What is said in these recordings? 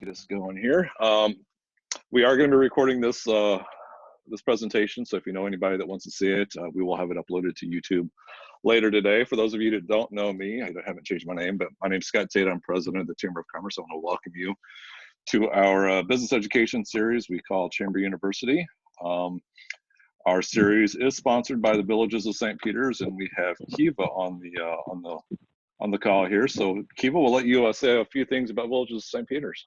Get us going here. We are going to be recording this this presentation, so if you know anybody that wants to see it, we will have it uploaded to YouTube later today. For those of you that don't know me, I haven't changed my name, but my name is Scott Tate. I'm president of the Chamber of Commerce. I want to welcome you to our business education series we call Chamber University. Our series is sponsored by the Villages of St. Peter's, and we have Kiva on the call here. So Kiva, we'll let you say a few things about Villages of St. Peter's.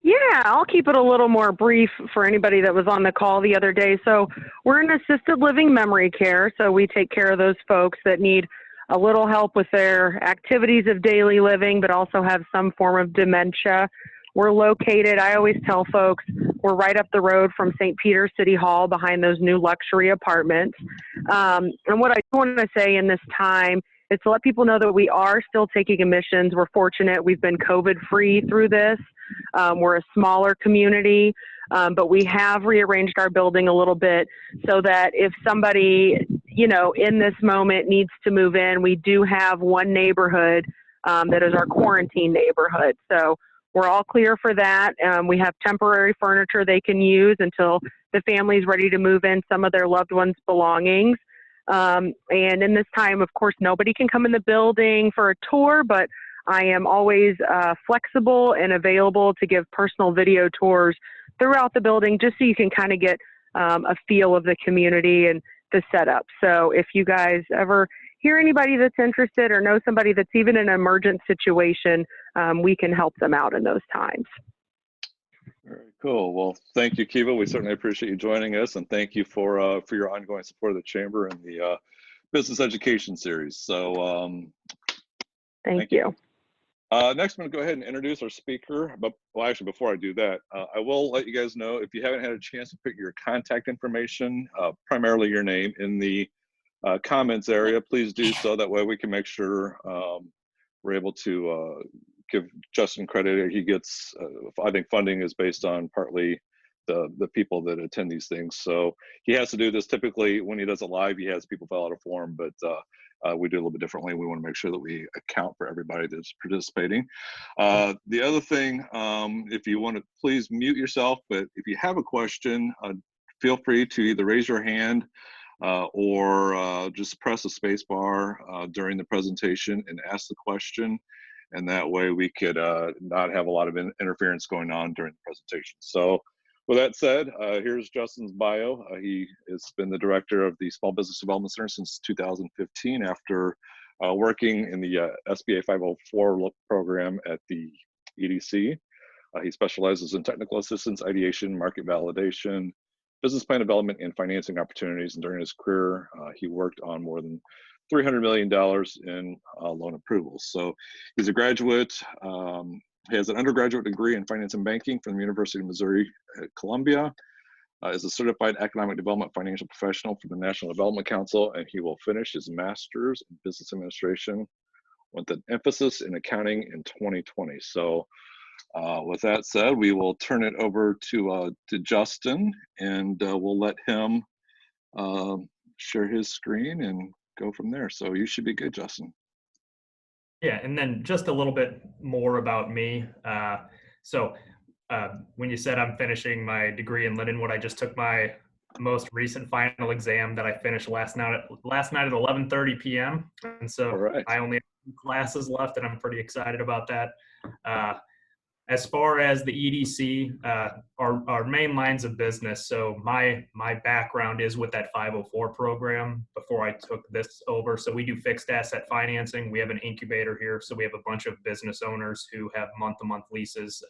Yeah, I'll keep it a little more brief for anybody that was on the call the other day. So we're in assisted living memory care. So we take care of those folks that need a little help with their activities of daily living, but also have some form of dementia. We're located, I always tell folks, we're right up the road from St. Peter's City Hall behind those new luxury apartments. And what I want to say in this time is to let people know that we are still taking admissions. We're fortunate. We've been COVID-free through this. We're a smaller community, but we have rearranged our building a little bit so that if somebody, in this moment needs to move in, we do have one neighborhood that is our quarantine neighborhood. So we're all clear for that. We have temporary furniture they can use until the family's ready to move in some of their loved ones' belongings. And in this time, of course, nobody can come in the building for a tour, but I am always flexible and available to give personal video tours throughout the building, just so you can kind of get a feel of the community and the setup. So if you guys ever hear anybody that's interested or know somebody that's even in an emergent situation, we can help them out in those times. Very cool. Well, thank you, Kiva. We certainly appreciate you joining us, and thank you for your ongoing support of the Chamber and the Business Education Series. So thank you. Next, I'm going to go ahead and introduce our speaker. But actually, before I do that, I will let you guys know, if you haven't had a chance to put your contact information, primarily your name, in the comments area, please do so. That way we can make sure we're able to give Justin credit. He gets, I think funding is based on partly the people that attend these things. So he has to do this typically when he does it live. He has people fill out a form, but we do a little bit differently. We want to make sure that we account for everybody that's participating. The other thing, if you want to, please mute yourself, but if you have a question, feel free to either raise your hand or just press the space bar during the presentation and ask the question. And that way we could not have a lot of interference going on during the presentation. So with that said, here's Justin's bio. He has been the director of the Small Business Development Center since 2015 after working in the SBA 504 program at the EDC. He specializes in technical assistance, ideation, market validation, business plan development, and financing opportunities. And during his career, he worked on more than $300 million in loan approvals. So he's a graduate. He has an undergraduate degree in finance and banking from the University of Missouri at Columbia. Is a certified economic development financial professional from the National Development Council, and he will finish his master's in business administration with an emphasis in accounting in 2020. So with that said, we will turn it over to Justin, and we'll let him share his screen and go from there. So you should be good, Justin. Yeah, and then just a little bit more about me. When you said I'm finishing my degree in Lindenwood, I just took my most recent final exam that I finished last night at 11:30 p.m. And so right. I only have 2 classes left, and I'm pretty excited about that. As far as the EDC, our main lines of business, so my background is with that 504 program before I took this over. So we do fixed asset financing. We have an incubator here. So we have a bunch of business owners who have month-to-month leases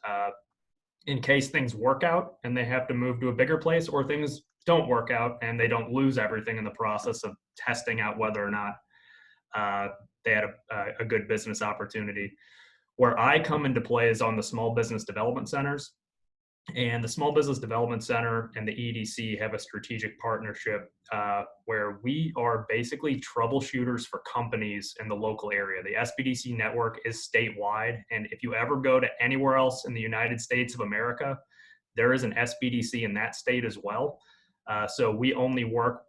in case things work out and they have to move to a bigger place, or things don't work out and they don't lose everything in the process of testing out whether or not they had a good business opportunity. Where I come into play is on the small business development centers. And the Small Business Development Center and the EDC have a strategic partnership where we are basically troubleshooters for companies in the local area. The SBDC network is statewide. And if you ever go to anywhere else in the United States of America, there is an SBDC in that state as well. So we only work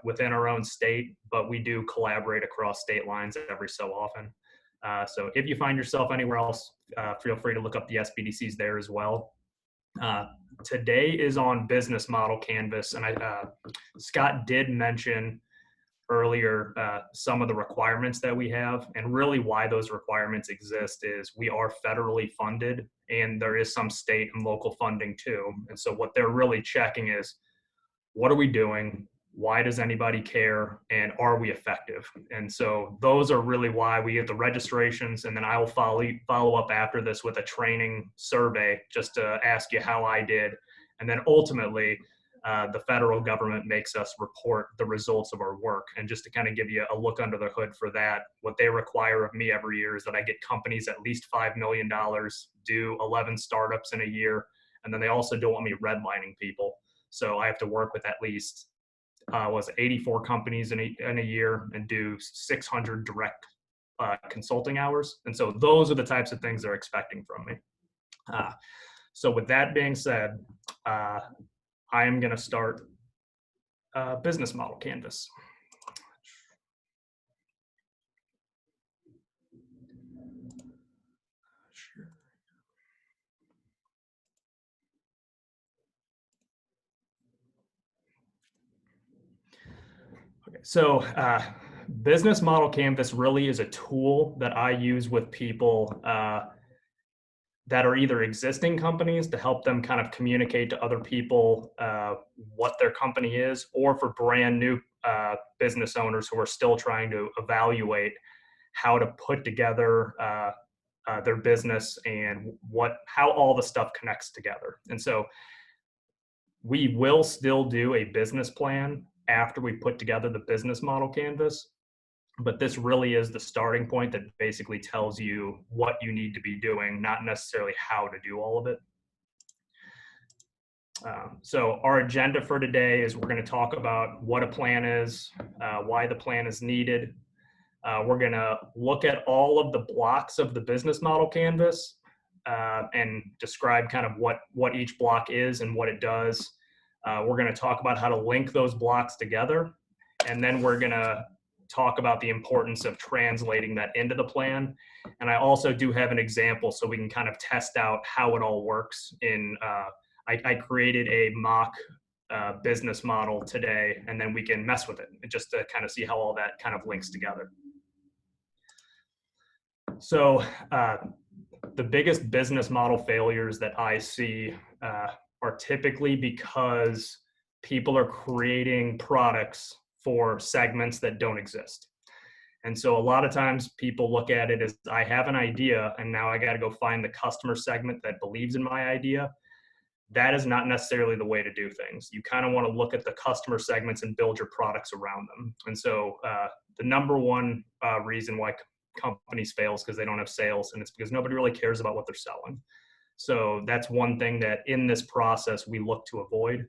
within our own state, but we do collaborate across state lines every so often. So if you find yourself anywhere else, feel free to look up the SBDCs there as well. Today is on business model canvas, and Scott did mention earlier some of the requirements that we have, and really why those requirements exist is we are federally funded, and there is some state and local funding too. And so what they're really checking is, what are we doing? Why does anybody care? And are we effective? And so those are really why we get the registrations. And then I will follow up after this with a training survey just to ask you how I did. And then ultimately, the federal government makes us report the results of our work. And just to kind of give you a look under the hood for that, what they require of me every year is that I get companies at least $5 million, do 11 startups in a year. And then they also don't want me redlining people. So I have to work with at least 84 companies in a year and do 600 direct consulting hours. And so those are the types of things they're expecting from me. So with that being said, I am going to start business model canvas. Okay, so business model canvas really is a tool that I use with people that are either existing companies to help them kind of communicate to other people what their company is, or for brand new business owners who are still trying to evaluate how to put together their business and how all the stuff connects together. And so we will still do a business plan after we put together the business model canvas, but this really is the starting point that basically tells you what you need to be doing, not necessarily how to do all of it. So our agenda for today is we're going to talk about what a plan is, why the plan is needed. We're going to look at all of the blocks of the business model canvas and describe kind of what each block is and what it does. We're going to talk about how to link those blocks together, and then we're going to talk about the importance of translating that into the plan. And I also do have an example so we can kind of test out how it all works. I created a mock business model today, and then we can mess with it just to kind of see how all that kind of links together. So the biggest business model failures that I see are typically because people are creating products for segments that don't exist. And so a lot of times people look at it as, I have an idea and now I got to go find the customer segment that believes in my idea. That is not necessarily the way to do things. You kind of want to look at the customer segments and build your products around them. And so the number one reason why companies fail is because they don't have sales, and it's because nobody really cares about what they're selling. So that's one thing that in this process we look to avoid.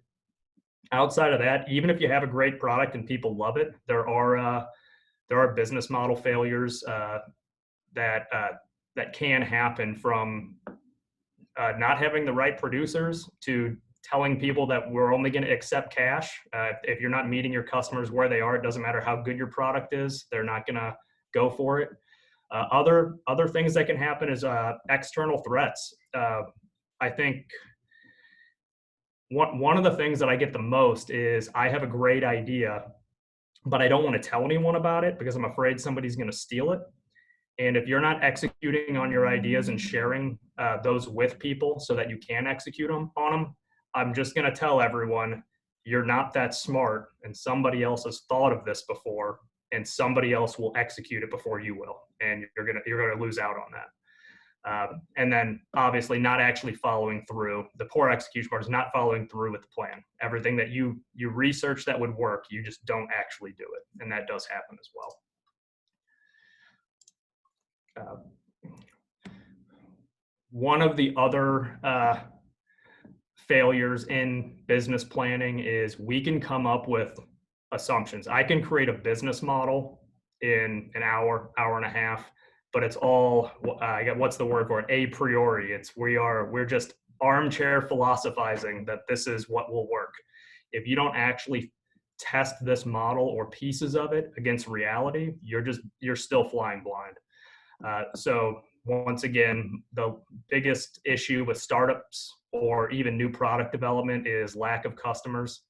Outside of that, even if you have a great product and people love it, there are business model failures that can happen, from not having the right producers to telling people that we're only going to accept cash. If you're not meeting your customers where they are, it doesn't matter how good your product is, they're not going to go for it. Other things that can happen is external threats. I think one of the things that I get the most is I have a great idea, but I don't want to tell anyone about it because I'm afraid somebody's going to steal it. And if you're not executing on your ideas and sharing those with people so that you can execute on them, I'm just going to tell everyone you're not that smart, and somebody else has thought of this before, and somebody else will execute it before you will, and you're gonna lose out on that. And then obviously not actually following through. The poor execution part is not following through with the plan. Everything that you research that would work, you just don't actually do it, and that does happen as well. One of the other failures in business planning is we can come up with assumptions. I can create a business model in an hour and a half, but it's all, what's the word for it? A priori. We're just armchair philosophizing that this is what will work. If you don't actually test this model or pieces of it against reality, you're still flying blind. So once again, the biggest issue with startups or even new product development is lack of customers.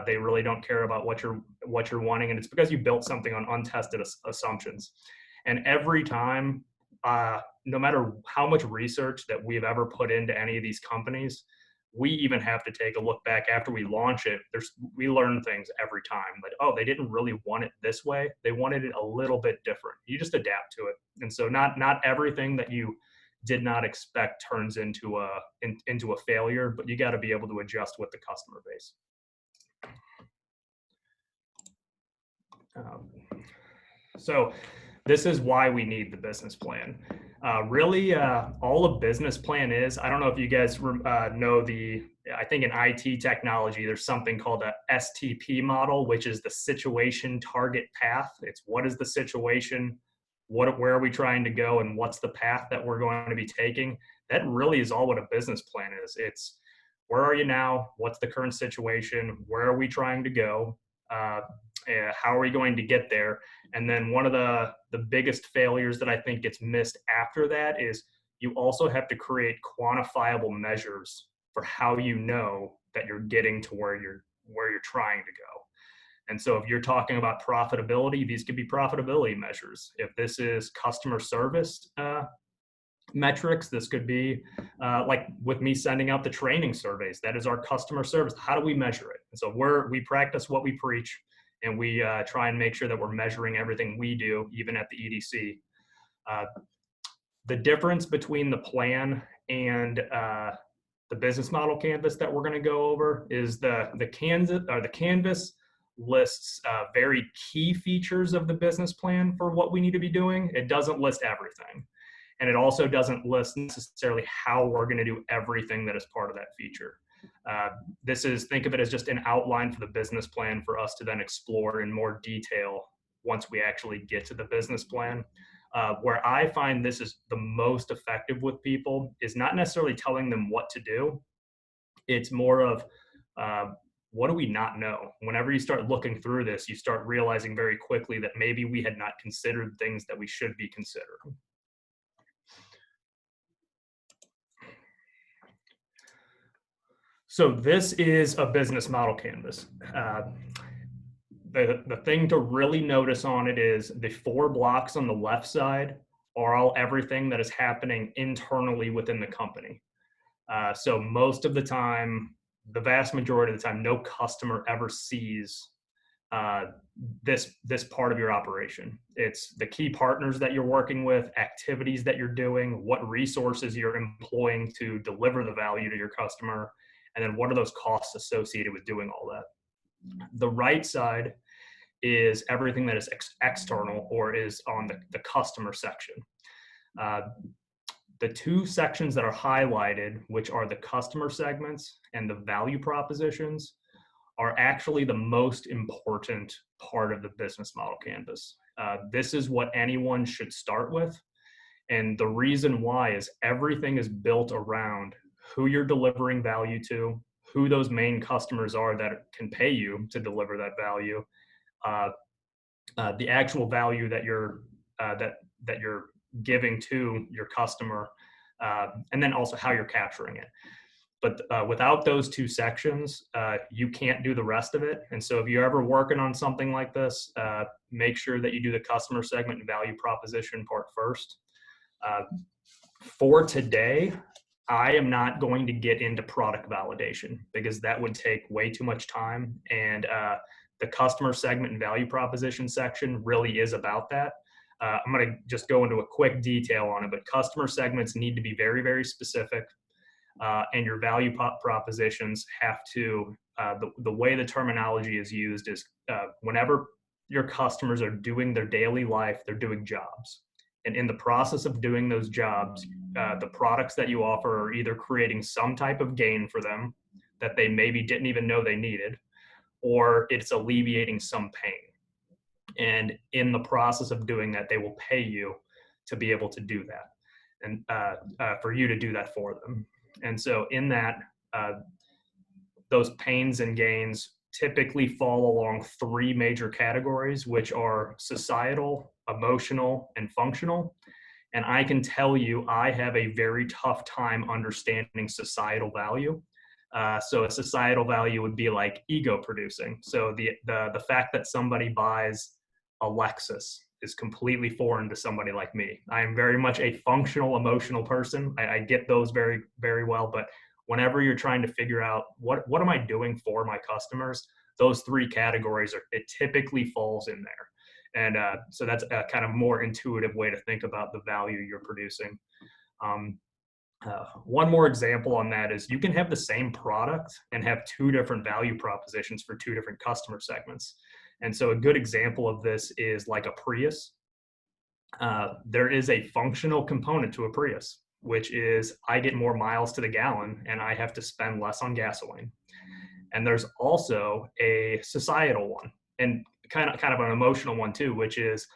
They really don't care about what you're wanting, and it's because you built something on untested assumptions. And every time, no matter how much research that we've ever put into any of these companies, we even have to take a look back after we launch it. We learn things every time. Like, oh, they didn't really want it this way. They wanted it a little bit different. You just adapt to it. And so not everything that you did not expect turns into a failure, but you got to be able to adjust with the customer base. So this is why we need the business plan. Really, all a business plan is, I don't know if you guys know I think in IT technology, there's something called a STP model, which is the situation target path. It's what is the situation, where are we trying to go, and what's the path that we're going to be taking. That really is all what a business plan is. It's where are you now, what's the current situation, where are we trying to go, how are we going to get there? And then one of the biggest failures that I think gets missed after that is you also have to create quantifiable measures for how you know that you're getting to where you're trying to go. And so if you're talking about profitability, these could be profitability measures. If this is customer service metrics, this could be like with me sending out the training surveys. That is our customer service. How do we measure it? And so we practice what we preach, and we try and make sure that we're measuring everything we do, even at the EDC. The difference between the plan and the business model canvas that we're going to go over is the canvas lists very key features of the business plan for what we need to be doing. It doesn't list everything. And it also doesn't list necessarily how we're going to do everything that is part of that feature. Think of it as just an outline for the business plan for us to then explore in more detail once we actually get to the business plan. Where I find this is the most effective with people is not necessarily telling them what to do. It's more of what do we not know? Whenever you start looking through this, you start realizing very quickly that maybe we had not considered things that we should be considering. So this is a business model canvas. The thing to really notice on it is the 4 blocks on the left side are everything that is happening internally within the company. So most of the time, the vast majority of the time, no customer ever sees this part of your operation. It's the key partners that you're working with, activities that you're doing, what resources you're employing to deliver the value to your customer, and then what are those costs associated with doing all that. The right side is everything that is external or is on the customer section. The 2 sections that are highlighted, which are the customer segments and the value propositions, are actually the most important part of the business model canvas. This is what anyone should start with. And the reason why is everything is built around who you're delivering value to, who those main customers are that can pay you to deliver that value, the actual value that you're giving to your customer, and then also how you're capturing it. But without those 2 sections, you can't do the rest of it. And so if you're ever working on something like this, make sure that you do the customer segment and value proposition part first. For today, I am not going to get into product validation because that would take way too much time. And the customer segment and value proposition section really is about that. I'm going to just go into a quick detail on it, but customer segments need to be very, very specific. And your value propositions have to, the way the terminology is used is whenever your customers are doing their daily life, they're doing jobs. And in the process of doing those jobs, the products that you offer are either creating some type of gain for them that they maybe didn't even know they needed, or it's alleviating some pain. And in the process of doing that, they will pay you to be able to do that and for you to do that for them. And so in that, those pains and gains typically fall along 3 major categories, which are societal, emotional, and functional. And I can tell you, I have a very tough time understanding societal value. So a societal value would be like ego producing. So the fact that somebody buys a Lexus is completely foreign to somebody like me. I am very much a functional, emotional person. I get those very, very well. But whenever you're trying to figure out what am I doing for my customers, those three categories it typically falls in there. And so that's a kind of more intuitive way to think about the value you're producing. One more example on that is you can have the same product and have two different value propositions for two different customer segments. And so a good example of this is like a Prius. There is a functional component to a Prius, which is I get more miles to the gallon and I have to spend less on gasoline. And there's also a societal one and kind of an emotional one too, which is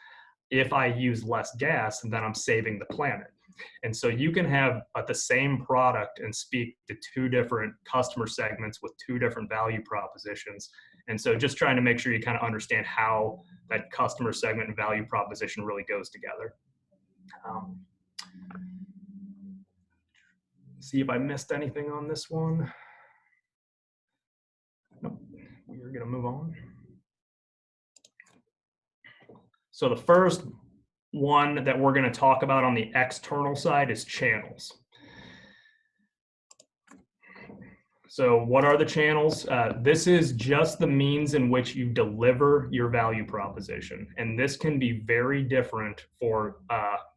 if I use less gas, then I'm saving the planet. And so you can have the same product and speak to two different customer segments with two different value propositions. And so just trying to make sure you kind of understand how that customer segment and value proposition really goes together. See if I missed anything on this one. Nope, we're going to move on. So the first one that we're going to talk about on the external side is channels. So what are the channels? This is just the means in which you deliver your value proposition. And this can be very different for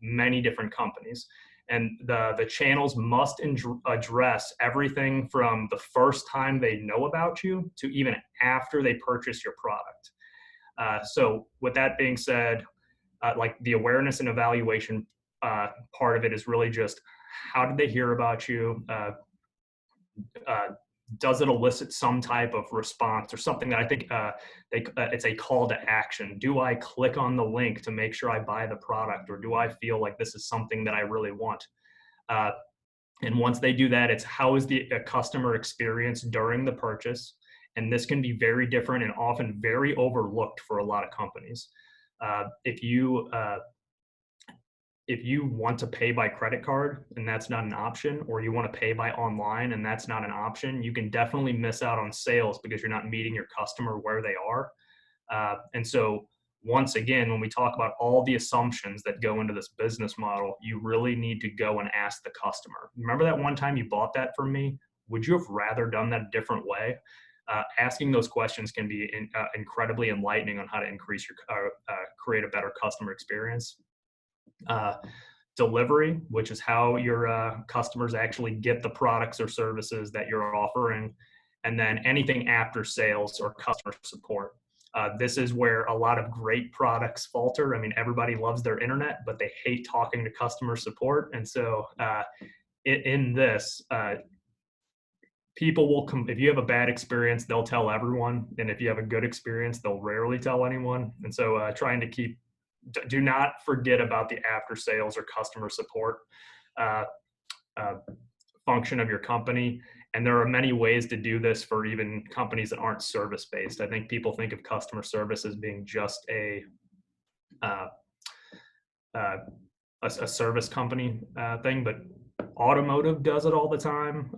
many different companies. And the channels must address everything from the first time they know about you to even after they purchase your product. So with that being said, like the awareness and evaluation part of it is really just how did they hear about you? Does it elicit some type of response or something that I think it's a call to action? Do I click on the link to make sure I buy the product, or do I feel like this is something that I really want? And once they do that, it's how is the customer experience during the purchase? And this can be very different and often very overlooked for a lot of companies. If you want to pay by credit card and that's not an option, or you want to pay by online and that's not an option, you can definitely miss out on sales because you're not meeting your customer where they are. And so once again, when we talk about all the assumptions that go into this business model, you really need to go and ask the customer. Remember that one time you bought that from me? Would you have rather done that a different way? Asking those questions can be incredibly enlightening on how to increase your create a better customer experience. Delivery, which is how your customers actually get the products or services that you're offering, and then anything after sales or customer support. This is where a lot of great products falter. I mean, everybody loves their internet, but they hate talking to customer support. And so in this, people will come, if you have a bad experience, they'll tell everyone. And if you have a good experience, they'll rarely tell anyone. And so trying to do not forget about the after sales or customer support function of your company. And there are many ways to do this for even companies that aren't service based. I think people think of customer service as being just a service company thing, but automotive does it all the time.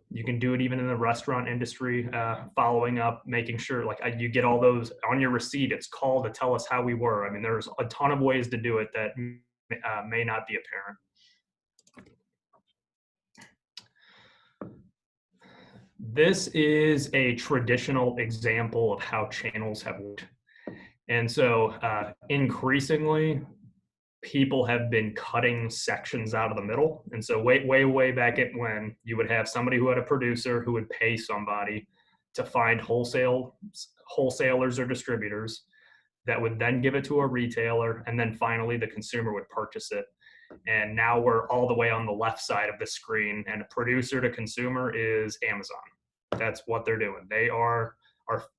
You can do it even in the restaurant industry, following up, making sure like you get all those on your receipt. It's called to tell us how we were. I mean, there's a ton of ways to do it that may not be apparent. This is a traditional example of how channels have worked. And so increasingly, people have been cutting sections out of the middle. And so way back at when you would have somebody who had a producer who would pay somebody to find wholesalers or distributors that would then give it to a retailer. And then finally the consumer would purchase it. And now we're all the way on the left side of the screen, and a producer to consumer is Amazon. That's what they're doing. They are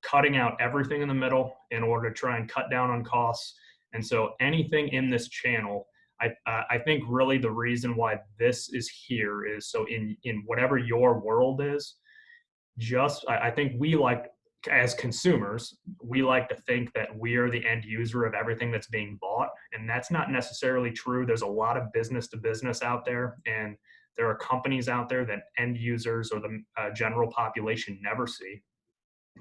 cutting out everything in the middle in order to try and cut down on costs. And so anything in this channel, I think really the reason why this is here is so in whatever your world is, I think we like as consumers, we like to think that we are the end user of everything that's being bought, and that's not necessarily true. There's a lot of business to business out there, and there are companies out there that end users or the general population never see.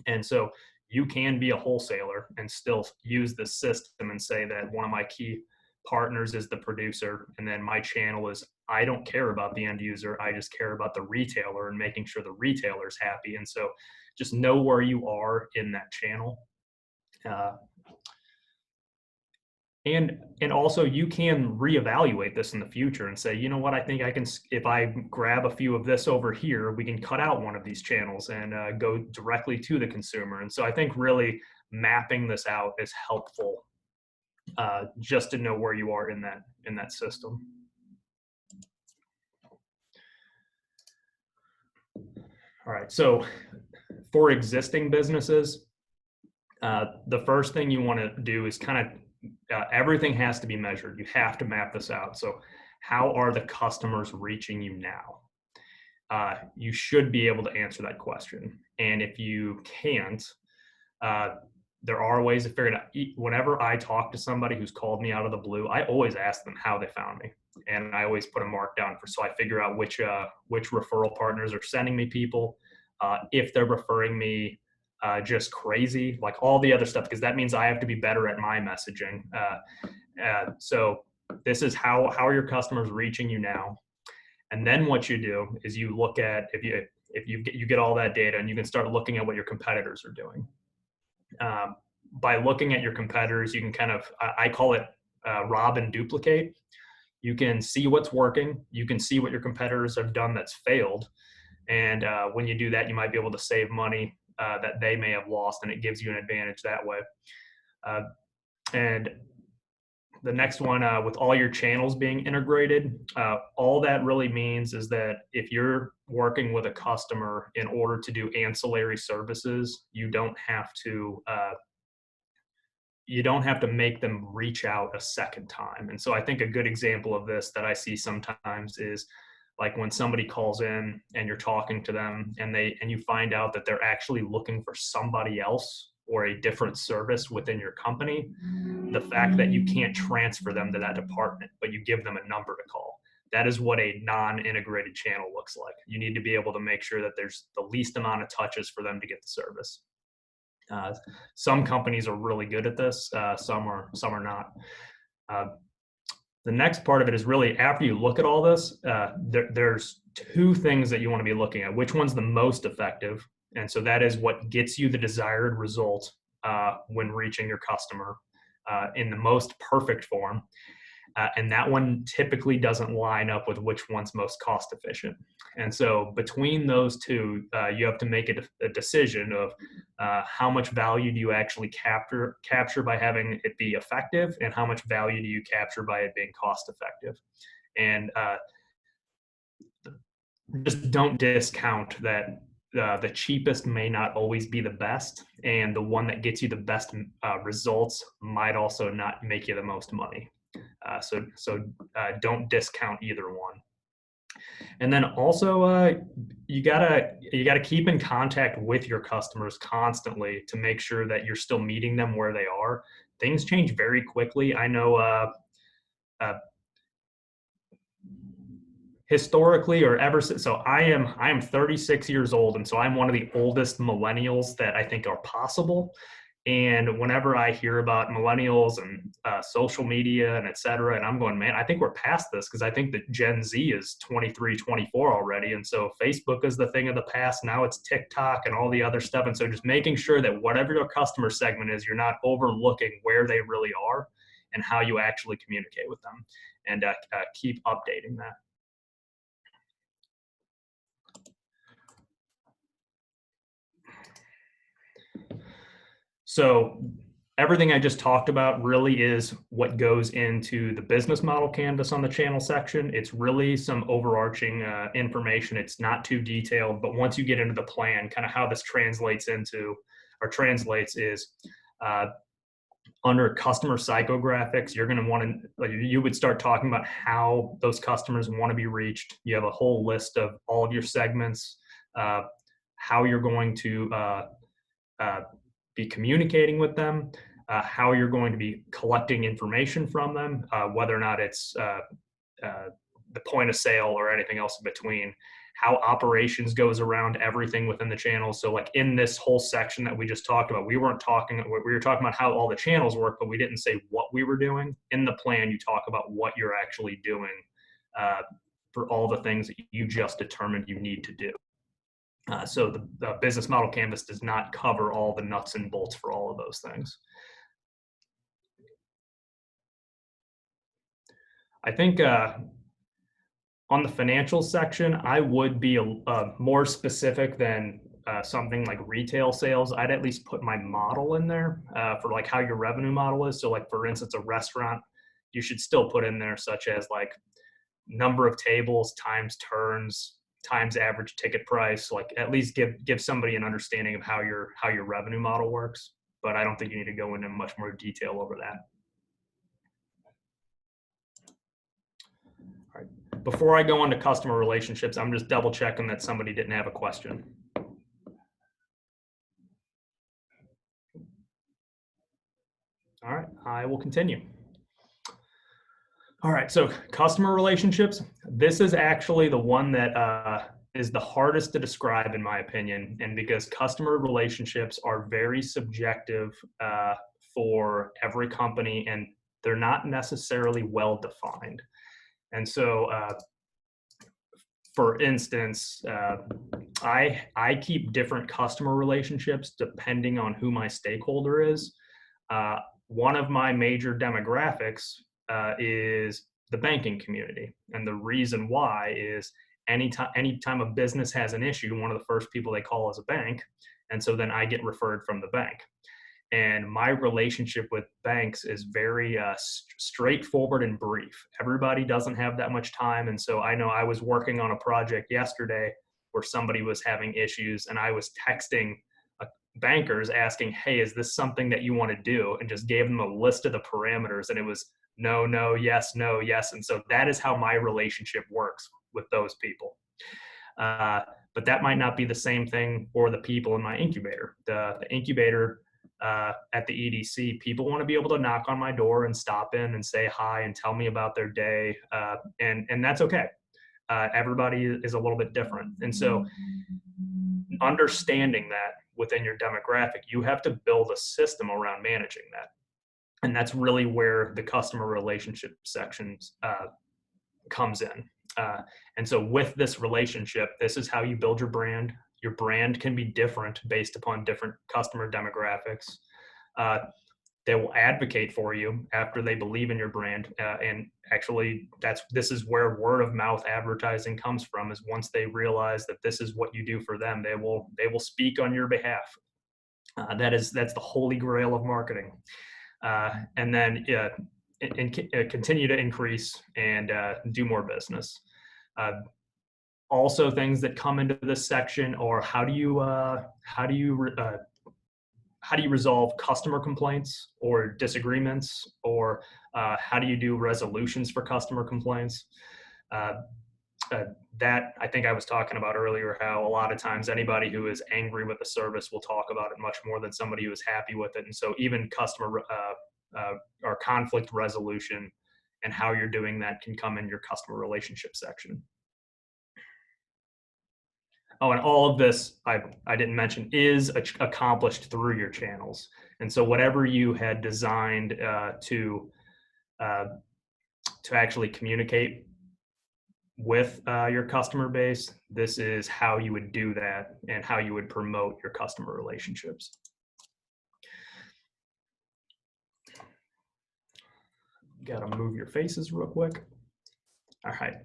And so you can be a wholesaler and still use the system and say that one of my key partners is the producer, and then my channel is, I don't care about the end user, I just care about the retailer and making sure the retailer's happy. And so just know where you are in that channel. And also you can reevaluate this in the future and say, you know what, I think I can, if I grab a few of this over here, we can cut out one of these channels and go directly to the consumer. And so I think really mapping this out is helpful, just to know where you are in that system. All right, so for existing businesses, the first thing you want to do is kind of, everything has to be measured. You have to map this out. So how are the customers reaching you now? You should be able to answer that question. And if you can't, there are ways to figure it out. Whenever I talk to somebody who's called me out of the blue, I always ask them how they found me. And I always put a mark down so I figure out which referral partners are sending me people, if they're referring me just crazy, like all the other stuff, because that means I have to be better at my messaging. So this is how are your customers reaching you now? And then what you do is you look at, if you get all that data, and you can start looking at what your competitors are doing. By looking at your competitors, you can kind of, I call it rob and duplicate. You can see what's working. You can see what your competitors have done that's failed. And when you do that, you might be able to save money that they may have lost, and it gives you an advantage that way. And the next one, with all your channels being integrated, all that really means is that if you're working with a customer in order to do ancillary services, you don't have to make them reach out a second time. And so I think a good example of this that I see sometimes is like when somebody calls in and you're talking to them and you find out that they're actually looking for somebody else or a different service within your company, the fact that you can't transfer them to that department, but you give them a number to call. That is what a non-integrated channel looks like. You need to be able to make sure that there's the least amount of touches for them to get the service. Some companies are really good at this. Some are not. The next part of it is really, after you look at all this, there's two things that you want to be looking at. Which one's the most effective? And so that is what gets you the desired result when reaching your customer in the most perfect form. And that one typically doesn't line up with which one's most cost efficient. And so between those two, you have to make a decision of how much value do you actually capture by having it be effective, and how much value do you capture by it being cost effective. And just don't discount that the cheapest may not always be the best, and the one that gets you the best results might also not make you the most money. So don't discount either one. And then also, you gotta keep in contact with your customers constantly to make sure that you're still meeting them where they are. Things change very quickly. I know historically, or ever since, so I am 36 years old, and so I'm one of the oldest millennials that I think are possible. And whenever I hear about millennials and social media and et cetera, and I'm going, man, I think we're past this, because I think that Gen Z is 23, 24 already. And so Facebook is the thing of the past. Now it's TikTok and all the other stuff. And so just making sure that whatever your customer segment is, you're not overlooking where they really are and how you actually communicate with them, and keep updating that. So everything I just talked about really is what goes into the business model canvas on the channel section. It's really some overarching information. It's not too detailed, but once you get into the plan, kind of how this translates is under customer psychographics, you're going to want to, you would start talking about how those customers want to be reached. You have a whole list of all of your segments, how you're going to be communicating with them, how you're going to be collecting information from them, whether or not it's the point of sale or anything else in between, how operations goes around everything within the channels. So like in this whole section that we just talked about, we were talking about how all the channels work, but we didn't say what we were doing. In the plan, you talk about what you're actually doing for all the things that you just determined you need to do. So the business model canvas does not cover all the nuts and bolts for all of those things. I think on the financial section, I would be more specific than something like retail sales. I'd at least put my model in there for like how your revenue model is. So like, for instance, a restaurant, you should still put in there such as like number of tables times turns times average ticket price. Like at least give somebody an understanding of how your revenue model works. But I don't think you need to go into much more detail over that. All right. Before I go on to customer relationships, I'm just double checking that somebody didn't have a question. All right, I will continue. All right, so customer relationships. This is actually the one that is the hardest to describe in my opinion, and because customer relationships are very subjective for every company, and they're not necessarily well defined. And so, for instance, I keep different customer relationships depending on who my stakeholder is. One of my major demographics is the banking community. And the reason why is anytime a business has an issue, one of the first people they call is a bank. And so then I get referred from the bank. And my relationship with banks is very straightforward and brief. Everybody doesn't have that much time. And so I know I was working on a project yesterday where somebody was having issues, and I was texting bankers asking, hey, is this something that you want to do? And just gave them a list of the parameters, and it was no, no, yes, no, yes. And so that is how my relationship works with those people. But that might not be the same thing for the people in my incubator. The incubator at the EDC, people want to be able to knock on my door and stop in and say hi and tell me about their day. And that's okay. Everybody is a little bit different. And so understanding that within your demographic, you have to build a system around managing that. And that's really where the customer relationship sections comes in. And so with this relationship, this is how you build your brand. Your brand can be different based upon different customer demographics. They will advocate for you after they believe in your brand. And actually, this is where word of mouth advertising comes from, is once they realize that this is what you do for them, they will speak on your behalf. That's the holy grail of marketing. And then continue to increase and do more business. Also, things that come into this section are how do you resolve customer complaints or disagreements, or how do you do resolutions for customer complaints? That I think I was talking about earlier, how a lot of times anybody who is angry with the service will talk about it much more than somebody who is happy with it. And so even customer or conflict resolution and how you're doing that can come in your customer relationship section. Oh, and all of this, I didn't mention, is accomplished through your channels. And so whatever you had designed to actually communicate with your customer base, this is how you would do that and how you would promote your customer relationships. Got to move your faces real quick. All right.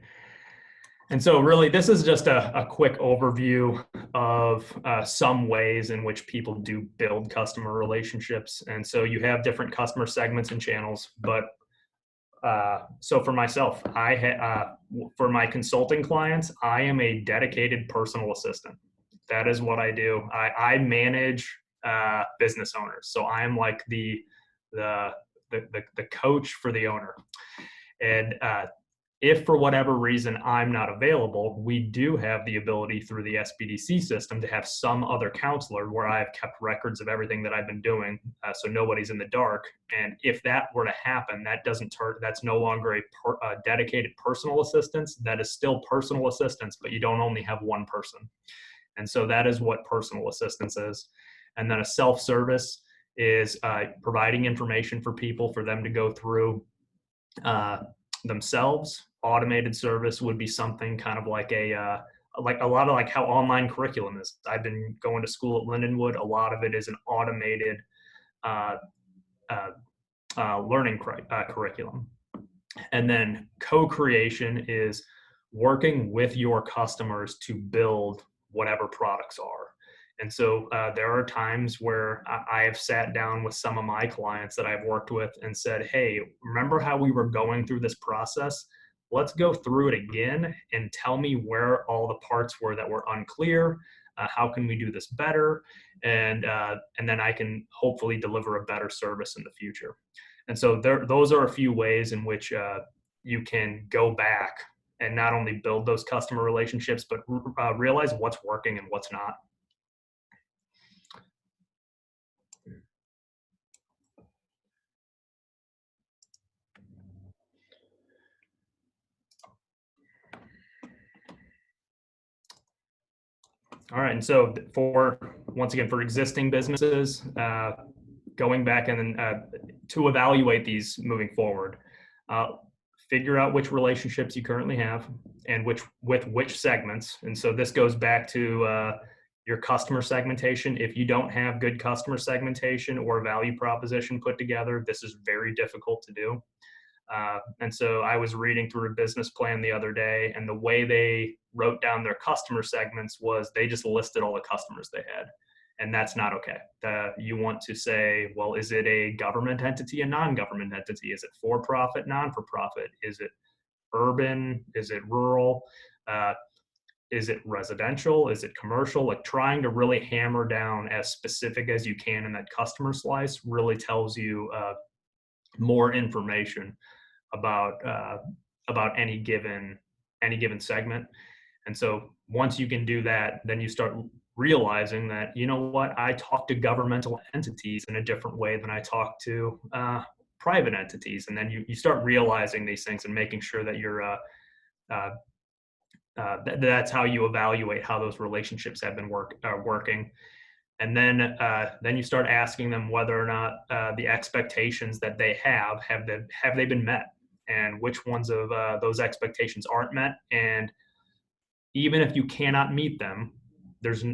And so really, this is just a quick overview of some ways in which people do build customer relationships. And so you have different customer segments and channels. But so for myself, for my consulting clients, I am a dedicated personal assistant. That is what I do. I manage business owners. So I am like the coach for the owner. And if for whatever reason I'm not available, we do have the ability through the SBDC system to have some other counselor where I've kept records of everything that I've been doing, so nobody's in the dark. And if that were to happen, that's no longer a dedicated personal assistance. That is still personal assistance, but you don't only have one person. And so that is what personal assistance is. And then a self-service is providing information for people for them to go through themselves. Automated service would be something kind of like a lot of like how online curriculum is. I've been going to school at Lindenwood. A lot of it is an automated learning curriculum. And then co-creation is working with your customers to build whatever products are. And so there are times where I have sat down with some of my clients that I've worked with and said, hey, remember how we were going through this process? Let's go through it again and tell me where all the parts were that were unclear. How can we do this better? And then I can hopefully deliver a better service in the future. And so those are a few ways in which you can go back and not only build those customer relationships, but realize what's working and what's not. All right, and so once again, for existing businesses, going back and then to evaluate these moving forward, figure out which relationships you currently have and with which segments. And so this goes back to your customer segmentation. If you don't have good customer segmentation or value proposition put together, this is very difficult to do. And so I was reading through a business plan the other day, and the way they wrote down their customer segments was they just listed all the customers they had. And that's not okay. You want to say, well, is it a government entity, a non-government entity? Is it for-profit, non-for-profit? Is it urban? Is it rural? Is it residential? Is it commercial? Like trying to really hammer down as specific as you can in that customer slice really tells you more information about any given segment. And so once you can do that, then you start realizing that, you know what, I talk to governmental entities in a different way than I talk to private entities. And then you start realizing these things and making sure that you're that's how you evaluate how those relationships have been working. And then you start asking them whether or not the expectations that they have they been met, and which ones of those expectations aren't met. And even if you cannot meet them, there's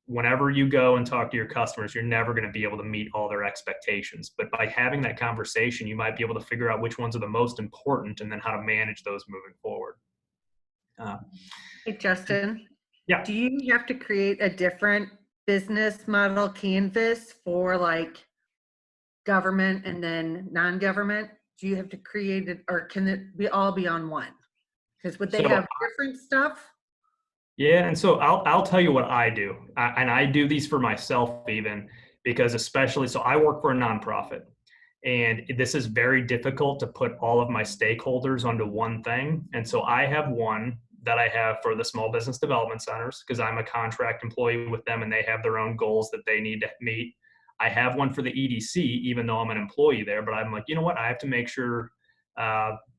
whenever you go and talk to your customers, you're never going to be able to meet all their expectations. But by having that conversation, you might be able to figure out which ones are the most important and then how to manage those moving forward. Hey, Justin. Yeah. Do you have to create a different business model canvas for like government and then non-government? Do you have to create it, or can it all be on one? Because would they have different stuff? Yeah, and so I'll tell you what I do, and I do these for myself even, because especially, so I work for a nonprofit, and this is very difficult to put all of my stakeholders onto one thing. And so I have one that I have for the small business development centers, because I'm a contract employee with them and they have their own goals that they need to meet. I have one for the EDC, even though I'm an employee there, but I'm like, you know what, I have to make sure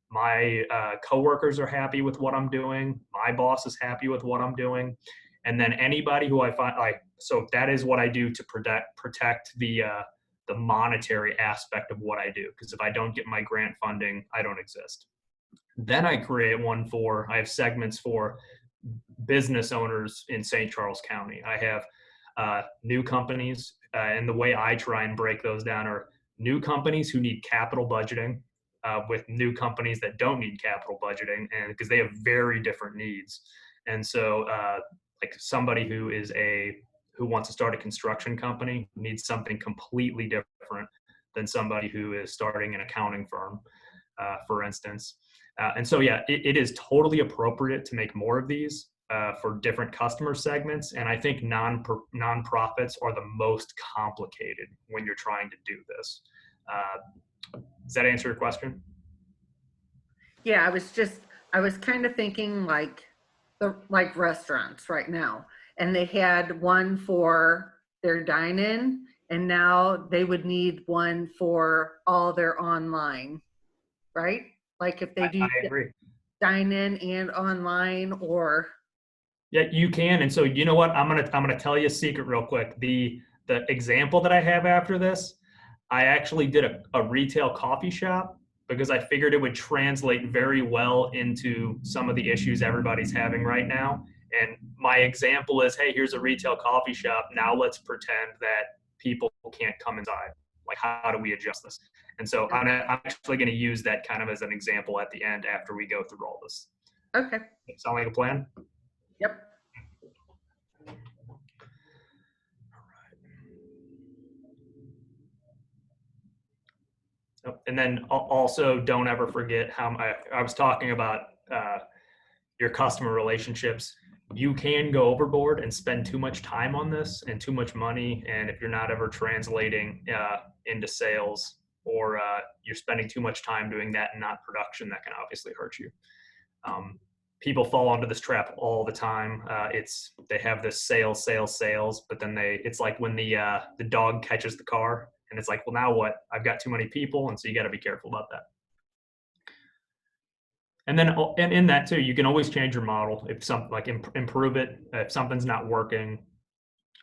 my coworkers are happy with what I'm doing. My boss is happy with what I'm doing. And then anybody who I find, so that is what I do to protect the monetary aspect of what I do. Because if I don't get my grant funding, I don't exist. Then I create one I have segments for business owners in St. Charles County. I have new companies, and the way I try and break those down are new companies who need capital budgeting with new companies that don't need capital budgeting, and because they have very different needs. And so like somebody who wants to start a construction company needs something completely different than somebody who is starting an accounting firm, for instance. And so, yeah, it is totally appropriate to make more of these for different customer segments. And I think nonprofits are the most complicated when you're trying to do this. Does that answer your question? Yeah, I was just I was kind of thinking like restaurants right now, and they had one for their dine-in, and now they would need one for all their online, right? Like if they do I agree. dine-in and online, or Yeah, you can. And so you know what? I'm gonna tell you a secret real quick. The example that I have after this, I actually did a retail coffee shop because I figured it would translate very well into some of the issues everybody's having right now. And my example is, hey, here's a retail coffee shop. Now let's pretend that people can't come inside. Like, how do we adjust this? And so I'm actually going to use that kind of as an example at the end after we go through all this. okay. Sound like a plan? Yep. And then also don't ever forget how I was talking about your customer relationships. You can go overboard and spend too much time on this and too much money. And if you're not ever translating into sales, or you're spending too much time doing that and not production, that can obviously hurt you. People fall into this trap all the time. They have this sales, but then it's like when the dog catches the car, and it's like, well, now what? I've got too many people, and so you got to be careful about that. And then, and in that too, you can always change your model if something like improve it. If something's not working,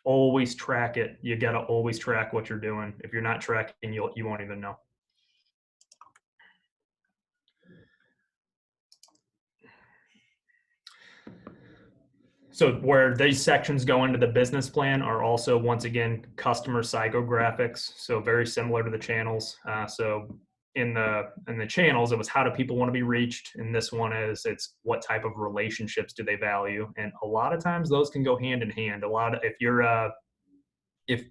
always track it. You got to always track what you're doing. If you're not tracking, you won't even know. So where these sections go into the business plan are also, once again, customer psychographics. So very similar to the channels. So in the channels, it was how do people want to be reached. And this one it's what type of relationships do they value. And a lot of times those can go hand in hand. If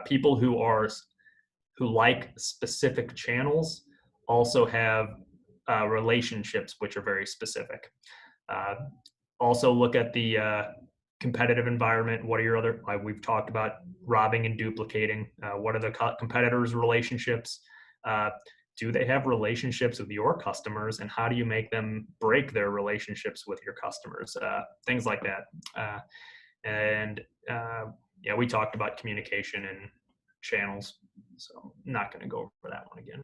people who like specific channels also have relationships which are very specific. Also look at the competitive environment. What are your other, like we've talked about, robbing and duplicating. What are the competitors' relationships? Do they have relationships with your customers, and how do you make them break their relationships with your customers? Things like that. Yeah, we talked about communication and channels, so I'm not going to go over that one again.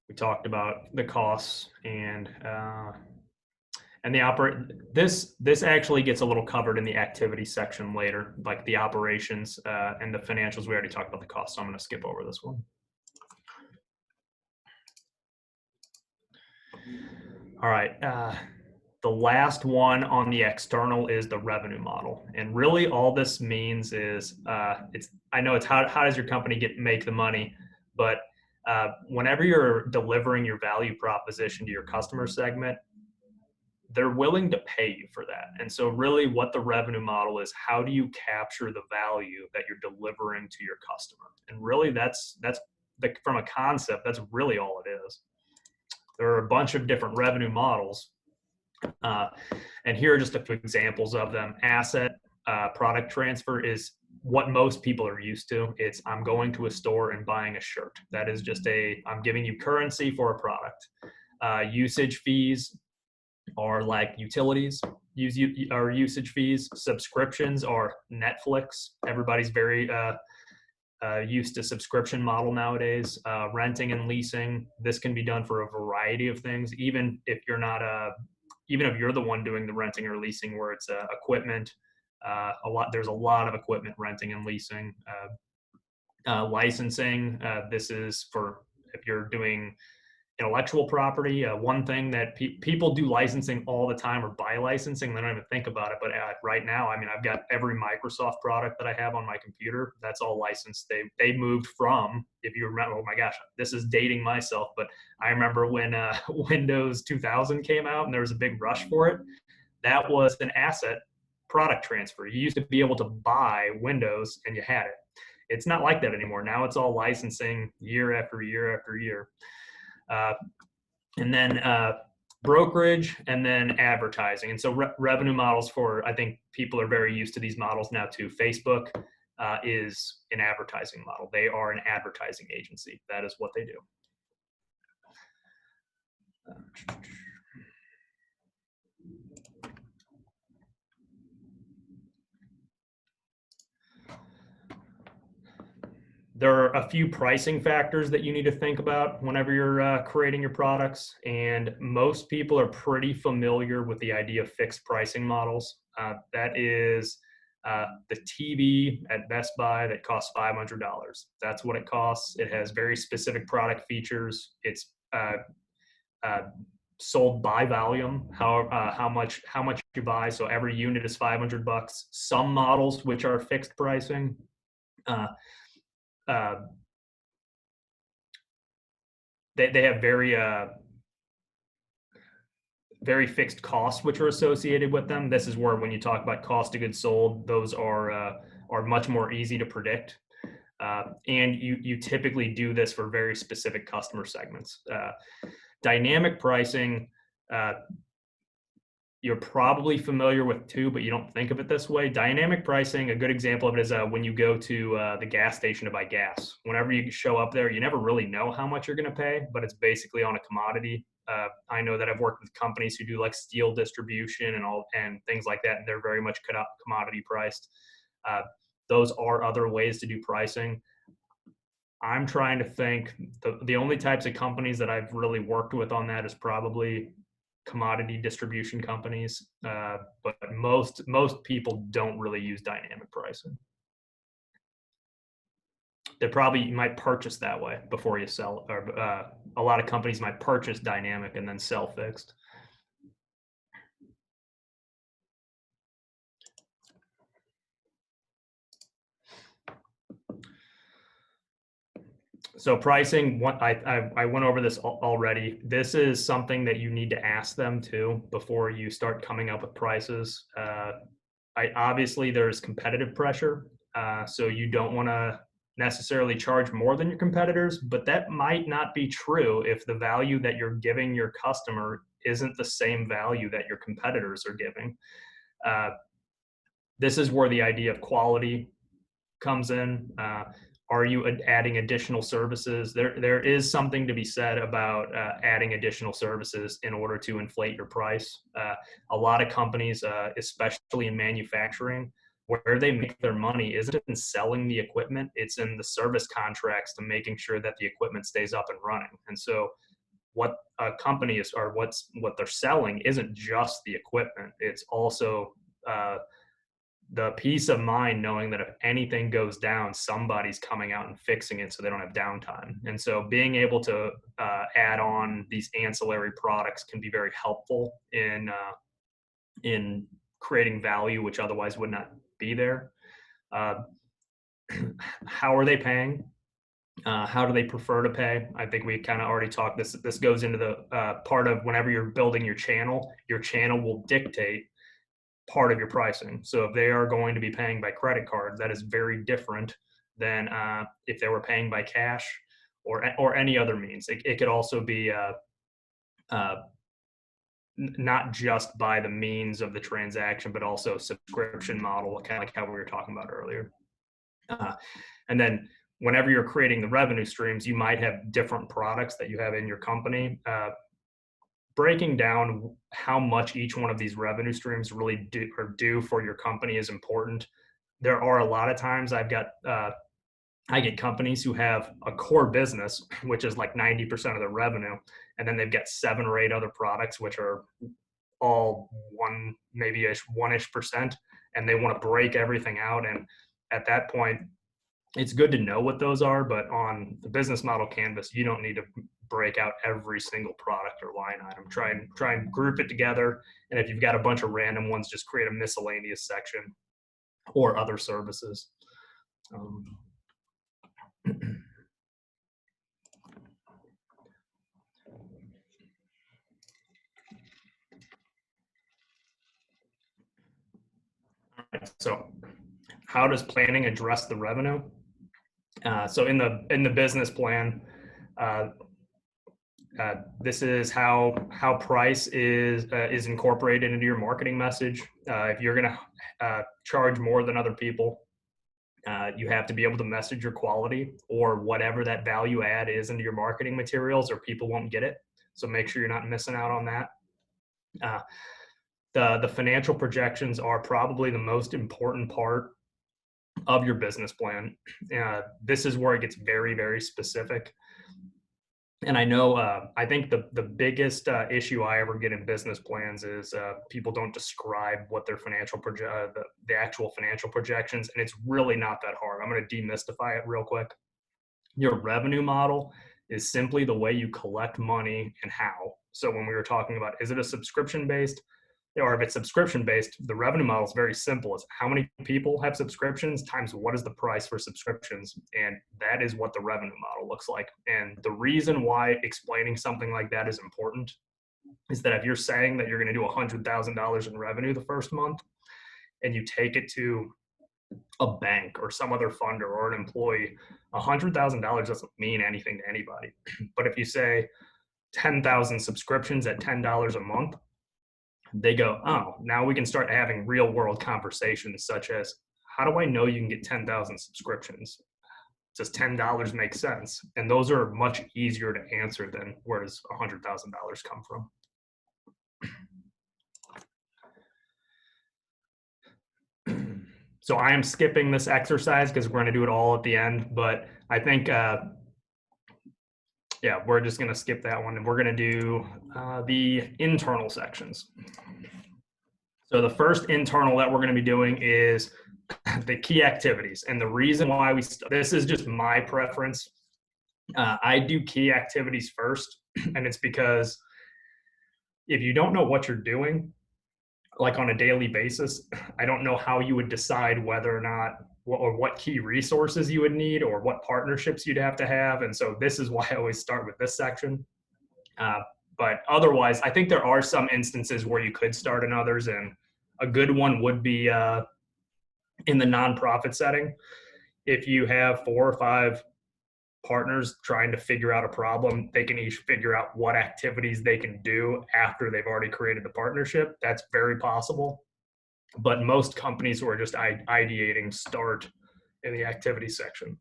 We talked about the costs and this actually gets a little covered in the activity section later, like the operations and the financials. We already talked about the costs, so I'm going to skip over this one. All right. The last one on the external is the revenue model. And really all this means is I know it's how does your company make the money, but whenever you're delivering your value proposition to your customer segment, they're willing to pay you for that. And so really what the revenue model is, how do you capture the value that you're delivering to your customer? And really that's from a concept, that's really all it is. There are a bunch of different revenue models. And here are just a few examples of them. Asset product transfer is what most people are used to. It's I'm going to a store and buying a shirt. That is just I'm giving you currency for a product. Usage fees are like utilities, are usage fees. Subscriptions are Netflix. Everybody's very used to subscription model nowadays. Renting and leasing, this can be done for a variety of things, even if you're not even if you're the one doing the renting or leasing, where it's equipment. There's a lot of equipment renting and leasing. Licensing, this is for if you're doing intellectual property. One thing that people do licensing all the time, or buy licensing, they don't even think about it. But right now, I mean, I've got every Microsoft product that I have on my computer. That's all licensed. They moved from, if you remember, oh my gosh, this is dating myself, but I remember when Windows 2000 came out and there was a big rush for it. That was an asset product transfer. You used to be able to buy Windows and you had it. It's not like that anymore. Now it's all licensing year after year after year. And then brokerage, and then advertising. And so revenue models for, I think people are very used to these models now too. Facebook is an advertising model. They are an advertising agency. That is what they do. There are a few pricing factors that you need to think about whenever you're creating your products, and most people are pretty familiar with the idea of fixed pricing models. That is the TV at Best Buy that costs $500. That's what it costs. It has very specific product features. It's sold by volume, how much you buy. So every unit is $500. Some models, which are fixed pricing, they have very fixed costs which are associated with them. This is where, when you talk about cost of goods sold, those are much more easy to predict. And you typically do this for very specific customer segments. Dynamic pricing, you're probably familiar with too, but you don't think of it this way. Dynamic pricing, a good example of it is when you go to the gas station to buy gas. Whenever you show up there, you never really know how much you're going to pay, but it's basically on a commodity. I know that I've worked with companies who do like steel distribution and things like that, and they're very much commodity priced. Those are other ways to do pricing. I'm trying to think, the only types of companies that I've really worked with on that is probably commodity distribution companies, but most people don't really use dynamic pricing. You might purchase that way before you sell, or a lot of companies might purchase dynamic and then sell fixed. So pricing, I went over this already. This is something that you need to ask them too before you start coming up with prices. Obviously, there's competitive pressure, so you don't want to necessarily charge more than your competitors, but that might not be true if the value that you're giving your customer isn't the same value that your competitors are giving. This is where the idea of quality comes in. Are you adding additional services? There is something to be said about adding additional services in order to inflate your price. A lot of companies, especially in manufacturing, where they make their money isn't in selling the equipment, it's in the service contracts to making sure that the equipment stays up and running. And so what a company is, or what they're selling isn't just the equipment, it's also the peace of mind knowing that if anything goes down, somebody's coming out and fixing it so they don't have downtime. And so being able to add on these ancillary products can be very helpful in creating value, which otherwise would not be there. How are they paying? How do they prefer to pay? I think we kind of already talked this. This goes into the part of whenever you're building your channel will dictate part of your pricing. So if they are going to be paying by credit card, that is very different than if they were paying by cash or any other means. It could also be not just by the means of the transaction, but also subscription model, kind of like how we were talking about earlier. And then whenever you're creating the revenue streams, you might have different products that you have in your company. Breaking down how much each one of these revenue streams really do for your company is important. There are a lot of times I get companies who have a core business, which is like 90% of their revenue, and then they've got 7 or 8 other products, which are all one-ish percent, and they want to break everything out. And at that point, it's good to know what those are, but on the business model canvas, you don't need to break out every single product or line item. Try and group it together. And if you've got a bunch of random ones, just create a miscellaneous section or other services. So how does planning address the revenue? So in the business plan, This is how price is incorporated into your marketing message. If you're going to charge more than other people, you have to be able to message your quality or whatever that value add is into your marketing materials, or people won't get it. So make sure you're not missing out on that. The financial projections are probably the most important part of your business plan. This is where it gets very, very specific. And I know, I think the biggest issue I ever get in business plans is people don't describe what their the actual financial projections, and it's really not that hard. I'm going to demystify it real quick. Your revenue model is simply the way you collect money and how. So when we were talking about, is it a subscription based? Or if it's subscription based, the revenue model is very simple. It's how many people have subscriptions times what is the price for subscriptions. And that is what the revenue model looks like. And the reason why explaining something like that is important is that if you're saying that you're going to do $100,000 in revenue the first month, and you take it to a bank or some other funder or an employee, $100,000 doesn't mean anything to anybody. But if you say 10,000 subscriptions at $10 a month, they go, oh, now we can start having real world conversations such as, how do I know you can get 10,000 subscriptions? Does $10 make sense? And those are much easier to answer than where does $100,000 come from? So I am skipping this exercise because we're going to do it all at the end, but I think, yeah, we're just going to skip that one and we're going to do the internal sections. So the first internal that we're going to be doing is the key activities. And the reason why this is just my preference. I do key activities first, and it's because if you don't know what you're doing, like on a daily basis, I don't know how you would decide whether or not, or what key resources you would need or what partnerships you'd have to have. And so this is why I always start with this section. But otherwise, I think there are some instances where you could start in others, and a good one would be in the nonprofit setting. If you have 4 or 5 partners trying to figure out a problem, they can each figure out what activities they can do after they've already created the partnership. That's very possible. But most companies who are just ideating start in the activity section.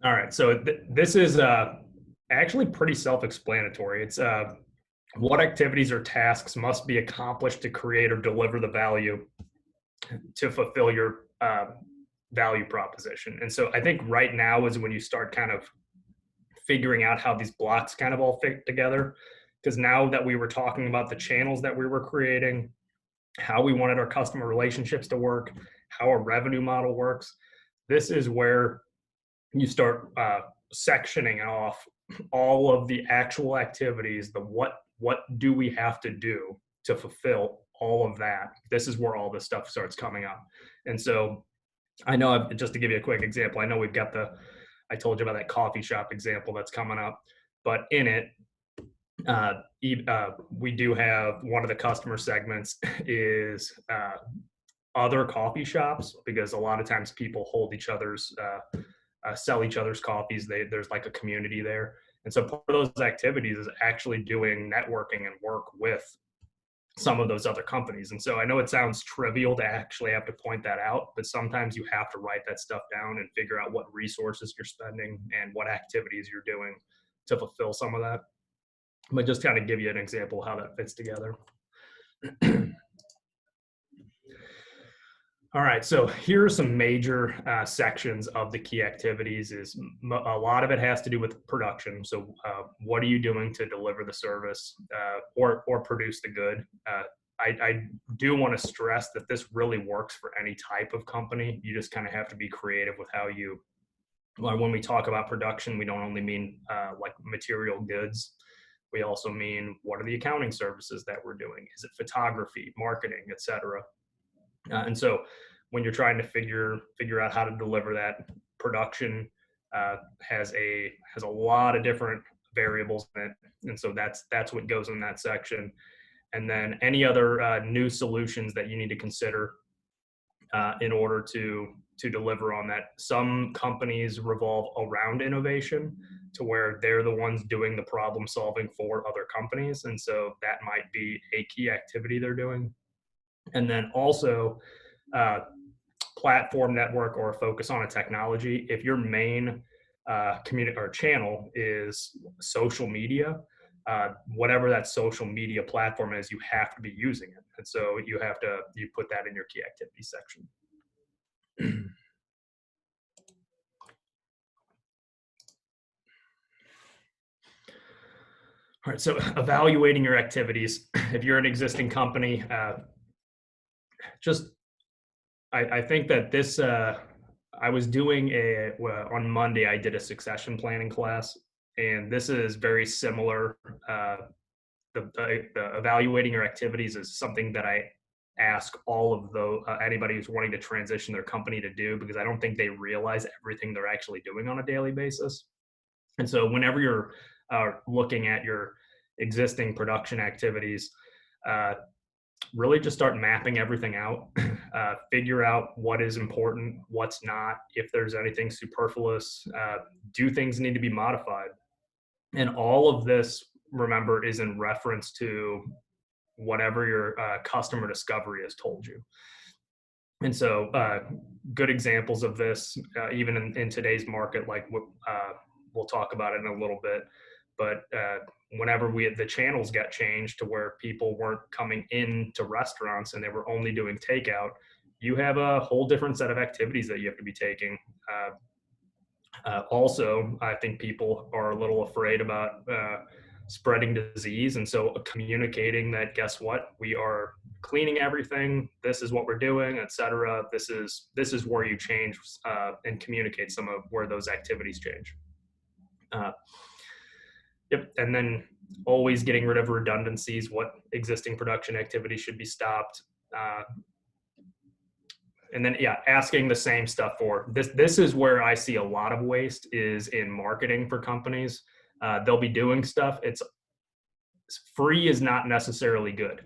All right, so this is actually pretty self-explanatory. It's what activities or tasks must be accomplished to create or deliver the value to fulfill your value proposition. And so I think right now is when you start kind of figuring out how these blocks kind of all fit together. Because now that we were talking about the channels that we were creating, how we wanted our customer relationships to work, how a revenue model works, this is where you start sectioning off all of the actual activities, the what do we have to do to fulfill all of that. This is where all this stuff starts coming up. And so I know, just to give you a quick example, I know we've got I told you about that coffee shop example that's coming up, but in it, we do have one of the customer segments is other coffee shops, because a lot of times people hold each other's, sell each other's coffees. There's like a community there. And so part of those activities is actually doing networking and work with some of those other companies. And so I know it sounds trivial to actually have to point that out, but sometimes you have to write that stuff down and figure out what resources you're spending and what activities you're doing to fulfill some of that. But just kind of give you an example of how that fits together. All right, so here are some major sections of the key activities. A lot of it has to do with production. So what are you doing to deliver the service or produce the good? I do want to stress that this really works for any type of company. You just kind of have to be creative with how you, when we talk about production, we don't only mean like material goods. We also mean, what are the accounting services that we're doing? Is it photography, marketing, et cetera? And so when you're trying to figure out how to deliver that, production has a lot of different variables in it. And so that's what goes in that section. and then any other new solutions that you need to consider in order to deliver on that. Some companies revolve around innovation to where they're the ones doing the problem solving for other companies. And so that might be a key activity they're doing. And then also platform network or focus on a technology. If your main community or channel is social media, whatever that social media platform is, you have to be using it. And so you put that in your key activity section. All right, so evaluating your activities. If you're an existing company, I think that this, I was doing on Monday, I did a succession planning class, and this is very similar. The evaluating your activities is something that I ask all of anybody who's wanting to transition their company to do, because I don't think they realize everything they're actually doing on a daily basis. And so whenever you're looking at your existing production activities, really just start mapping everything out, figure out what is important, what's not, if there's anything superfluous, do things need to be modified. And all of this, remember, is in reference to whatever your customer discovery has told you. And so good examples of this, even in today's market, like we'll talk about it in a little bit, but whenever the channels got changed to where people weren't coming into restaurants and they were only doing takeout, you have a whole different set of activities that you have to be taking. Also, I think people are a little afraid about spreading disease. And so communicating that, guess what, we are cleaning everything, this is what we're doing, etc. This is where you change and communicate some of where those activities change. Yep, and then always getting rid of redundancies, what existing production activities should be stopped. And then, yeah, asking the same stuff for this. This is where I see a lot of waste is in marketing for companies. They'll be doing stuff. It's free is not necessarily good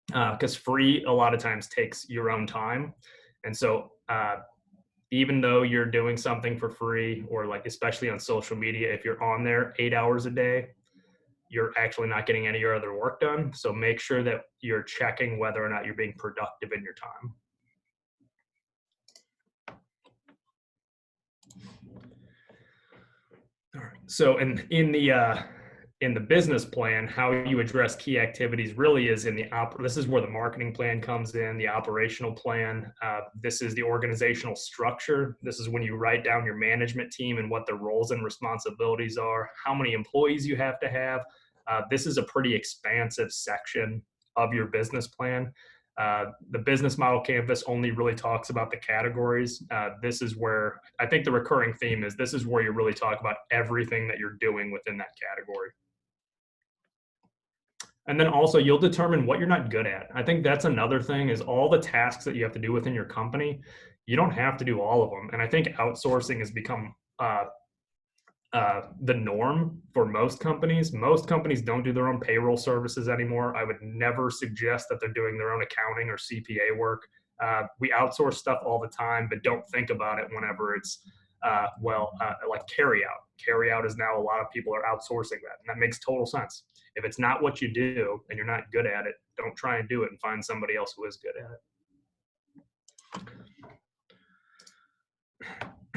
because free a lot of times takes your own time. And so even though you're doing something for free, or like especially on social media, if you're on there 8 hours a day, you're actually not getting any of your other work done. So make sure that you're checking whether or not you're being productive in your time. All right. So in the business plan, how you address key activities really is this is where the marketing plan comes in, the operational plan. This is the organizational structure. This is when you write down your management team and what their roles and responsibilities are, how many employees you have to have. This is a pretty expansive section of your business plan. The business model canvas only really talks about the categories. This is where I think the recurring theme is, this is where you really talk about everything that you're doing within that category. And then also you'll determine what you're not good at. I think that's another thing, is all the tasks that you have to do within your company, you don't have to do all of them. And I think outsourcing has become the norm for most companies. Most companies don't do their own payroll services anymore. I would never suggest that they're doing their own accounting or CPA work. We outsource stuff all the time, but don't think about it whenever it's, like carry out. Carry out is now, a lot of people are outsourcing that, and that makes total sense. If it's not what you do and you're not good at it, don't try and do it, and find somebody else who is good at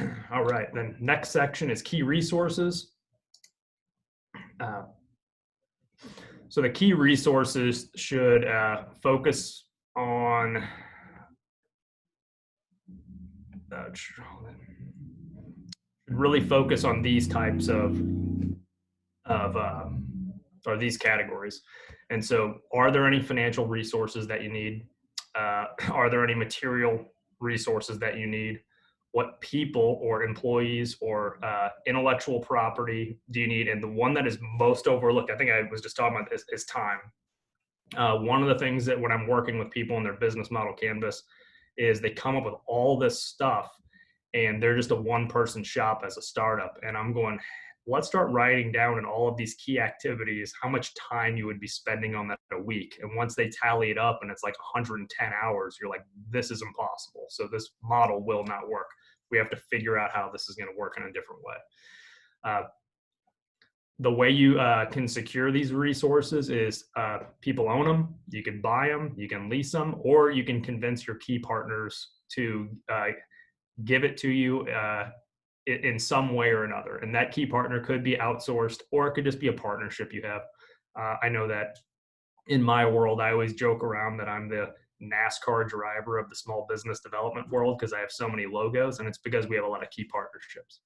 it. All right, then next section is key resources. So the key resources should focus on really focus on these types of or these categories. And so, are there any financial resources that you need? Are there any material resources that you need? What people or employees or intellectual property do you need? And the one that is most overlooked, I think I was just talking about this, is time. One of the things that when I'm working with people in their business model canvas is they come up with all this stuff and they're just a one-person shop as a startup. And I'm going, let's start writing down in all of these key activities how much time you would be spending on that a week. And once they tally it up and it's like 110 hours, you're like, this is impossible. So this model will not work. We have to figure out how this is going to work in a different way. The way you can secure these resources is people own them, you can buy them, you can lease them, or you can convince your key partners to give it to you in some way or another. And that key partner could be outsourced, or it could just be a partnership you have. I know that in my world, I always joke around that I'm the NASCAR driver of the small business development world because I have so many logos, and it's because we have a lot of key partnerships.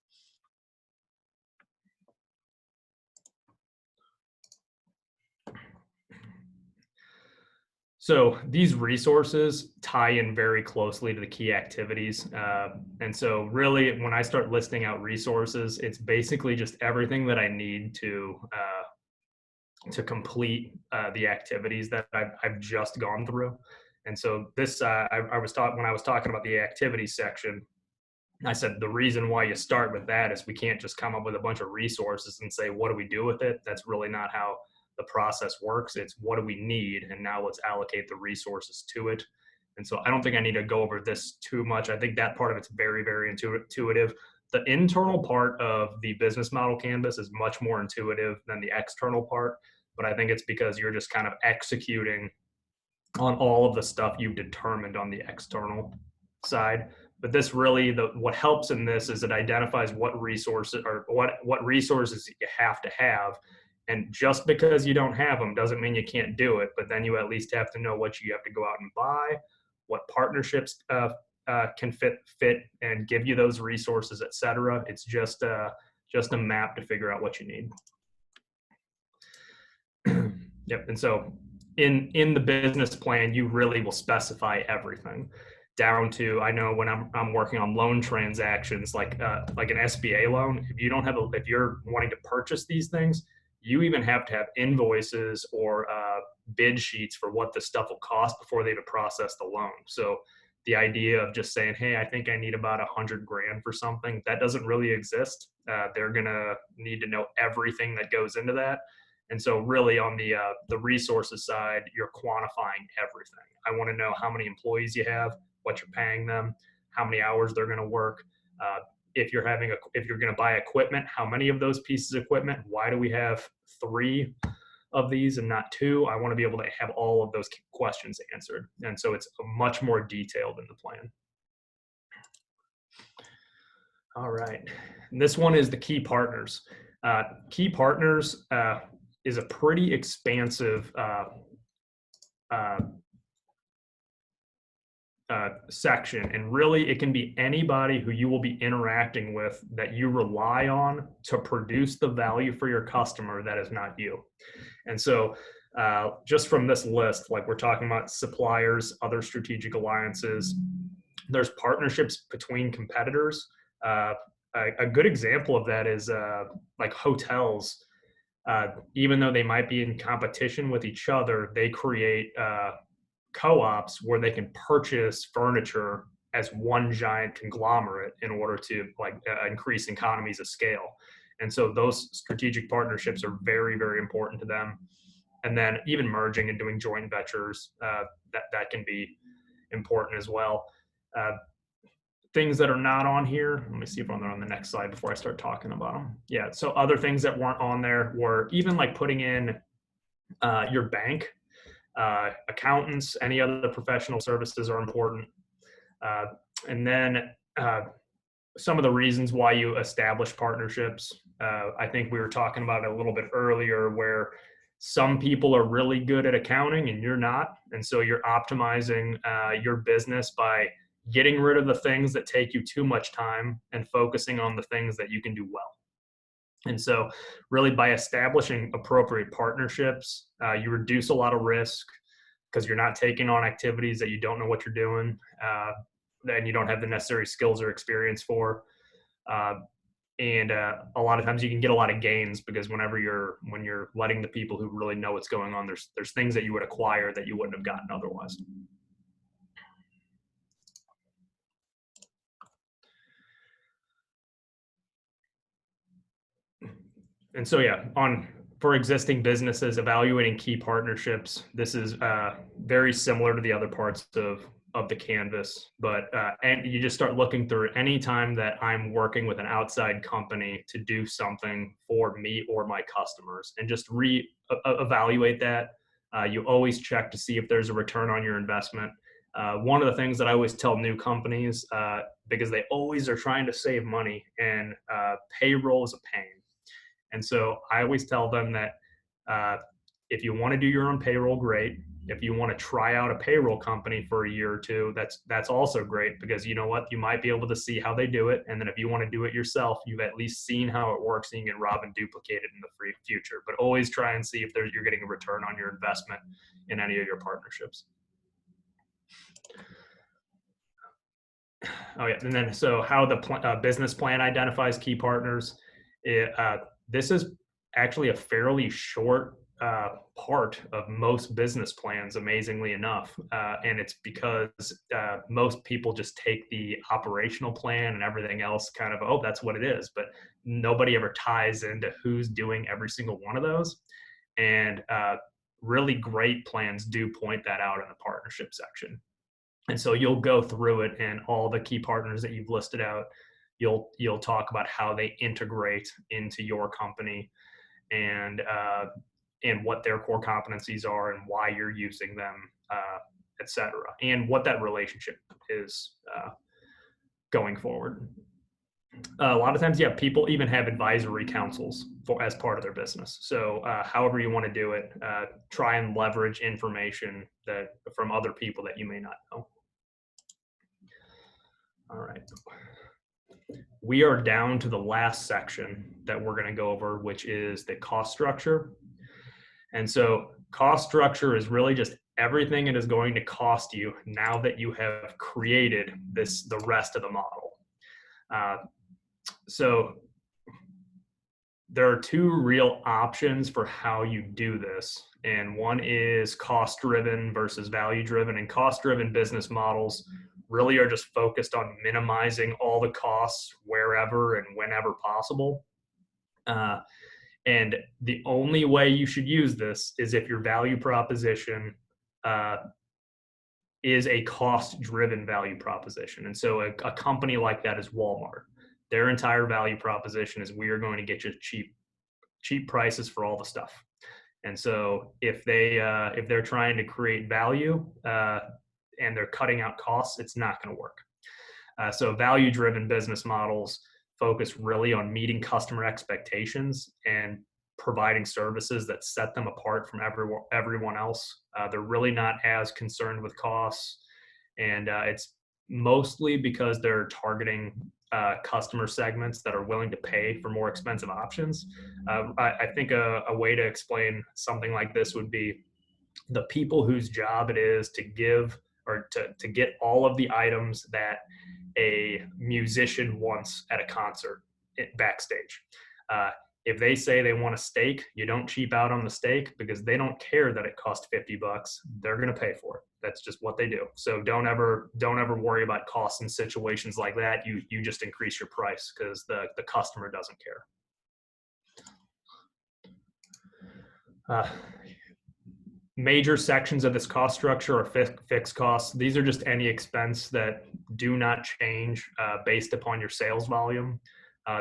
So these resources tie in very closely to the key activities. And so really, when I start listing out resources, it's basically just everything that I need to complete the activities that I've just gone through. And so this, I was taught when I was talking about the activities section, I said the reason why you start with that is we can't just come up with a bunch of resources and say, what do we do with it? That's really not how the process works. It's what do we need? And now let's allocate the resources to it. And so I don't think I need to go over this too much. I think that part of it's very, very intuitive. The internal part of the business model canvas is much more intuitive than the external part. But I think it's because you're just kind of executing on all of the stuff you've determined on the external side. But this really, what helps in this is it identifies what resources or what resources you have to have. And just because you don't have them doesn't mean you can't do it. But then you at least have to know what you have to go out and buy, what partnerships can fit and give you those resources, et cetera. It's just a map to figure out what you need. Yep. And so in the business plan, you really will specify everything down to, I know when I'm working on loan transactions, like an SBA loan, if you're wanting to purchase these things, you even have to have invoices or bid sheets for what the stuff will cost before they even process the loan. So the idea of just saying, hey, I think I need about $100 grand for something, that doesn't really exist. They're going to need to know everything that goes into that. And so really on the resources side, you're quantifying everything. I want to know how many employees you have, what you're paying them, how many hours they're going to work. If you're going to buy equipment, how many of those pieces of equipment? Why do we have 3 of these and not 2? I want to be able to have all of those questions answered. And so it's much more detailed in the plan. All right. And this one is the key partners. Key partners is a pretty expansive section, and really it can be anybody who you will be interacting with that you rely on to produce the value for your customer that is not you. And so just from this list, like we're talking about suppliers, other strategic alliances, there's partnerships between competitors. A good example of that is like hotels. Even though they might be in competition with each other, they create co-ops where they can purchase furniture as one giant conglomerate in order to increase economies of scale. And so those strategic partnerships are very, very important to them. And then even merging and doing joint ventures, that can be important as well. Things that are not on here, let me see if I'm on the next slide before I start talking about them. Yeah, so other things that weren't on there were even like putting in your bank, accountants, any other professional services are important. And then some of the reasons why you establish partnerships. I think we were talking about it a little bit earlier where some people are really good at accounting and you're not. And so you're optimizing your business by getting rid of the things that take you too much time and focusing on the things that you can do well. And so really by establishing appropriate partnerships, you reduce a lot of risk because you're not taking on activities that you don't know what you're doing, and you don't have the necessary skills or experience for. And a lot of times you can get a lot of gains because when you're letting the people who really know what's going on, there's things that you would acquire that you wouldn't have gotten otherwise. And so, yeah, for existing businesses, evaluating key partnerships, this is very similar to the other parts of the canvas, but and you just start looking through it any time that I'm working with an outside company to do something for me or my customers, and just evaluate that. You always check to see if there's a return on your investment. One of the things that I always tell new companies, because they always are trying to save money, and payroll is a pain. And so I always tell them that if you want to do your own payroll, great. If you want to try out a payroll company for a year or two, that's also great, because you know what, you might be able to see how they do it. And then if you want to do it yourself, you've at least seen how it works, and you can rob and duplicate it in the future. But always try and see if you're getting a return on your investment in any of your partnerships. Oh yeah, and then so how the business plan identifies key partners. This is actually a fairly short part of most business plans, amazingly enough, and it's because most people just take the operational plan and everything else kind of, oh, that's what it is, but nobody ever ties into who's doing every single one of those. And really great plans do point that out in the partnership section. And so you'll go through it, and all the key partners that you've listed out, you'll talk about how they integrate into your company, and what their core competencies are, and why you're using them, et cetera, and what that relationship is going forward. A lot of times, yeah, people even have advisory councils as part of their business. So however you want to do it, try and leverage information from other people that you may not know. All right. We are down to the last section that we're going to go over, which is the cost structure. And so cost structure is really just everything it is going to cost you now that you have created the rest of the model. So there are two real options for how you do this. And one is cost-driven versus value-driven. And cost-driven business models really are just focused on minimizing all the costs wherever and whenever possible. And the only way you should use this is if your value proposition is a cost-driven value proposition. And so a company like that is Walmart. Their entire value proposition is, we are going to get you cheap prices for all the stuff. And so if they're trying to create value and they're cutting out costs, it's not going to work. So value-driven business models focus really on meeting customer expectations and providing services that set them apart from everyone else. They're really not as concerned with costs, and it's mostly because they're targeting customer segments that are willing to pay for more expensive options. I think a way to explain something like this would be the people whose job it is to give or to get all of the items that a musician wants at a concert backstage. If they say they want a steak, you don't cheap out on the steak, because they don't care that it costs $50. They're going to pay for it. That's just what they do. So don't ever worry about costs in situations like that. You just increase your price because the customer doesn't care. Major sections of this cost structure are fixed costs. These are just any expense that do not change based upon your sales volume.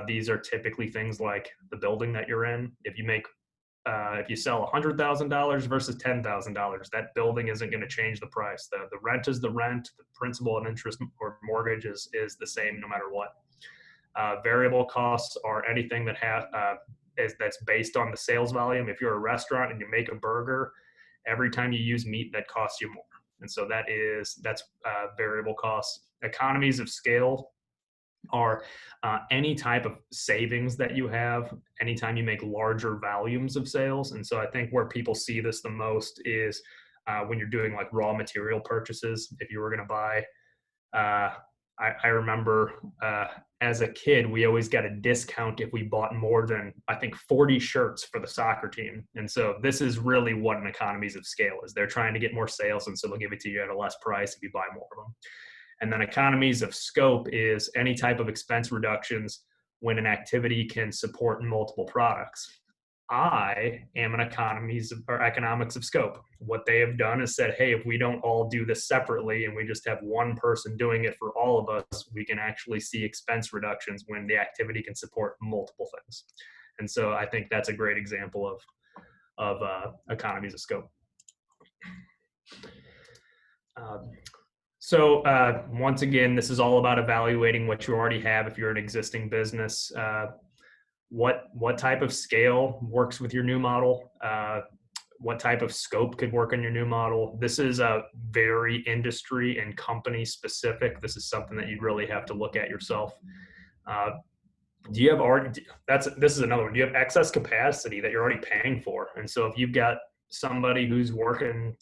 These are typically things like the building that you're in. If you sell $100,000 versus $10,000, that building isn't going to change the price. The rent is the rent. The principal and interest or mortgage is the same no matter what. Variable costs are anything that's based on the sales volume. If you're a restaurant and you make a burger, every time you use meat, that costs you more. And so that's variable costs. Economies of scale are any type of savings that you have anytime you make larger volumes of sales. And so I think where people see this the most is when you're doing like raw material purchases. If you were going to buy, I remember as a kid, we always got a discount if we bought more than, I think, 40 shirts for the soccer team. And so this is really what an economies of scale is. They're trying to get more sales, and so they'll give it to you at a less price if you buy more of them. And then economies of scope is any type of expense reductions when an activity can support multiple products. I am an economics of scope. What they have done is said, hey, if we don't all do this separately and we just have one person doing it for all of us, we can actually see expense reductions when the activity can support multiple things. And so I think that's a great example of economies of scope. So once again, this is all about evaluating what you already have if you're an existing business. What type of scale works with your new model? What type of scope could work on your new model? This is a very industry and company specific. This is something that you'd really have to look at yourself. Do you have already, this is another one. Do you have excess capacity that you're already paying for? And so if you've got somebody who's working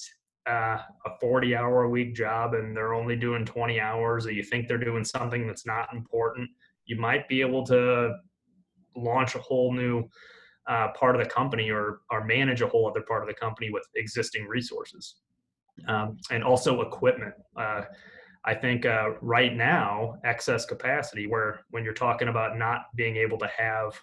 a 40-hour-a-week job and they're only doing 20 hours, or you think they're doing something that's not important, you might be able to launch a whole new part of the company or manage a whole other part of the company with existing resources. And also equipment. I think right now, excess capacity, when you're talking about not being able to have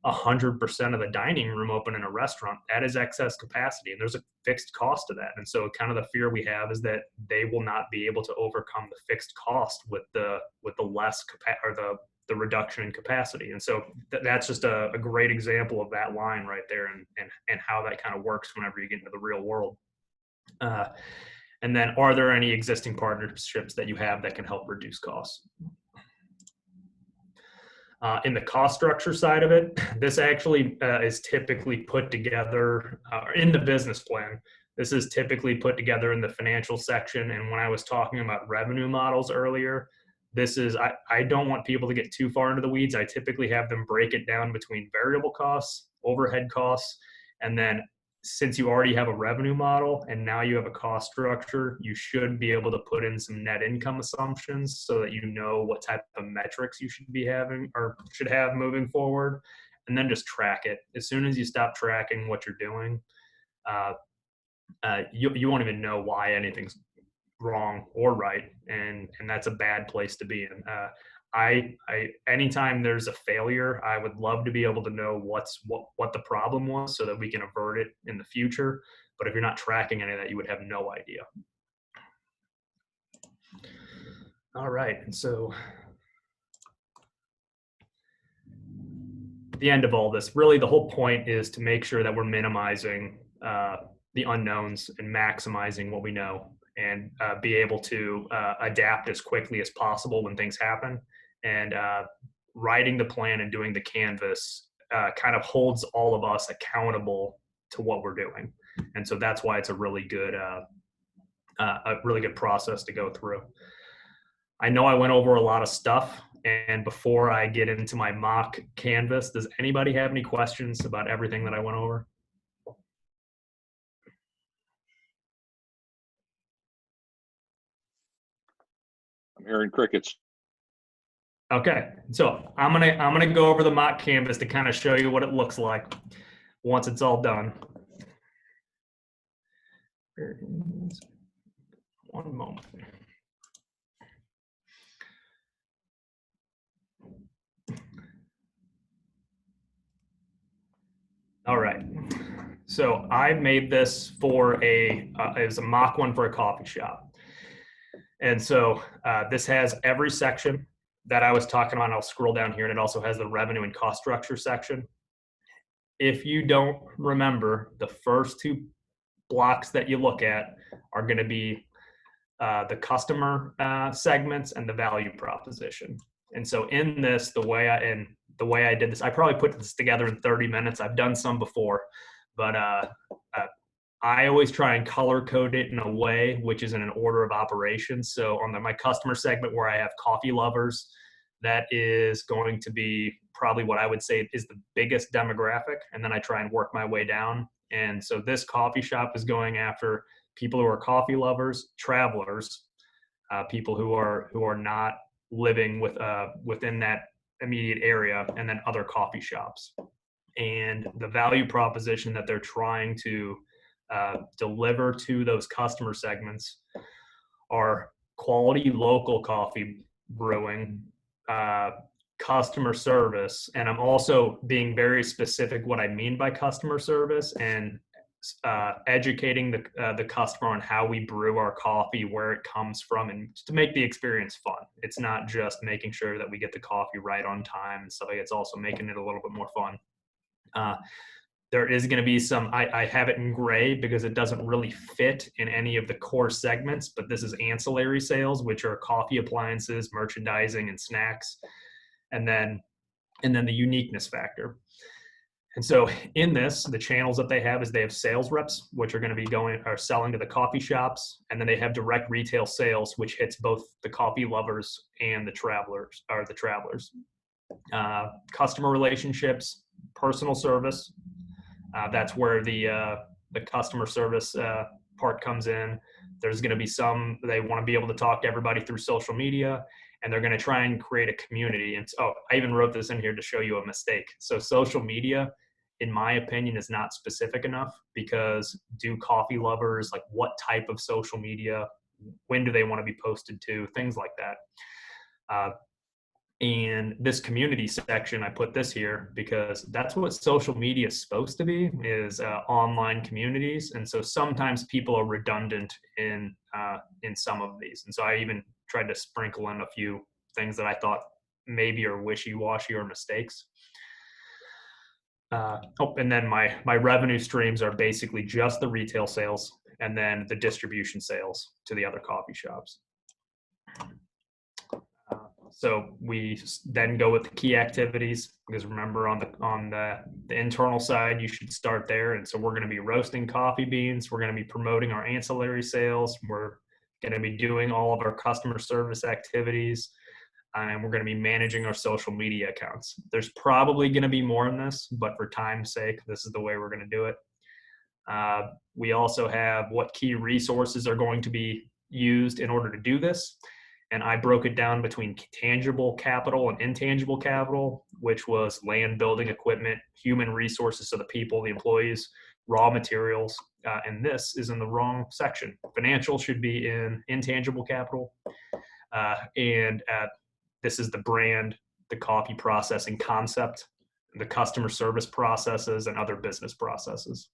100% of the dining room open in a restaurant, that is excess capacity, and there's a fixed cost to that. And so kind of the fear we have is that they will not be able to overcome the fixed cost with the less or the reduction in capacity. And so that's just a great example of that line right there, and how that kind of works whenever you get into the real world. And then, are there any existing partnerships that you have that can help reduce costs? In the cost structure side of it, this actually is typically put together in the business plan. This is typically put together in the financial section. And when I was talking about revenue models earlier, this is, I don't want people to get too far into the weeds. I typically have them break it down between variable costs, overhead costs, and then since you already have a revenue model and now you have a cost structure, you should be able to put in some net income assumptions so that you know what type of metrics you should be having or should have moving forward, and then just track it. As soon as you stop tracking what you're doing, you won't even know why anything's wrong or right, and that's a bad place to be in. Anytime there's a failure, I would love to be able to know what the problem was so that we can avert it in the future. But if you're not tracking any of that, you would have no idea. All right, and so at the end of all this, really the whole point is to make sure that we're minimizing the unknowns and maximizing what we know, and be able to adapt as quickly as possible when things happen. And writing the plan and doing the canvas kind of holds all of us accountable to what we're doing. And so that's why it's a really good process to go through. I know I went over a lot of stuff, and before I get into my mock canvas, does anybody have any questions about everything that I went over? I'm hearing crickets. Okay, so I'm gonna go over the mock canvas to kind of show you what it looks like once it's all done. One moment. All right, so I made this for it was a mock one for a coffee shop. And so this has every section that I was talking about. I'll scroll down here, and it also has the revenue and cost structure section. If you don't remember, the first two blocks that you look at are going to be the customer segments and the value proposition. And so in this, the way I did this, I probably put this together in 30 minutes. I've done some before, but I always try and color code it in a way which is in an order of operations. So on my customer segment where I have coffee lovers, that is going to be probably what I would say is the biggest demographic. And then I try and work my way down. And so this coffee shop is going after people who are coffee lovers, travelers, people who are not living within that immediate area, and then other coffee shops. And the value proposition that they're trying to deliver to those customer segments are quality local coffee brewing, customer service, and I'm also being very specific what I mean by customer service, and educating the customer on how we brew our coffee, where it comes from, and to make the experience fun. It's not just making sure that we get the coffee right on time and stuff like that. It's also making it a little bit more fun. There is going to be some, I have it in gray because it doesn't really fit in any of the core segments, but this is ancillary sales, which are coffee appliances, merchandising, and snacks. And then the uniqueness factor. And so in this, the channels that they have is they have sales reps, which are going to be selling to the coffee shops. And then they have direct retail sales, which hits both the coffee lovers and the travelers. Customer relationships, personal service. That's where the customer service part comes in. There's going to be they want to be able to talk to everybody through social media, and they're going to try and create a community. And I even wrote this in here to show you a mistake. So social media, in my opinion, is not specific enough, because do coffee lovers, like, what type of social media, when do they want to be posted to, things like that. And this community section, I put this here because that's what social media is supposed to be, is online communities. And so sometimes people are redundant in some of these. And so I even tried to sprinkle in a few things that I thought maybe are wishy-washy or mistakes. And then my revenue streams are basically just the retail sales and then the distribution sales to the other coffee shops. So we then go with the key activities, because remember, on the internal side, you should start there. And so we're going to be roasting coffee beans. We're going to be promoting our ancillary sales. We're going to be doing all of our customer service activities. And we're going to be managing our social media accounts. There's probably going to be more in this, but for time's sake, this is the way we're going to do it. We also have what key resources are going to be used in order to do this. And I broke it down between tangible capital and intangible capital, which was land, building, equipment, human resources, so the people, the employees, raw materials. And this is in the wrong section. Financial should be in intangible capital. This is the brand, the coffee processing concept, the customer service processes, and other business processes.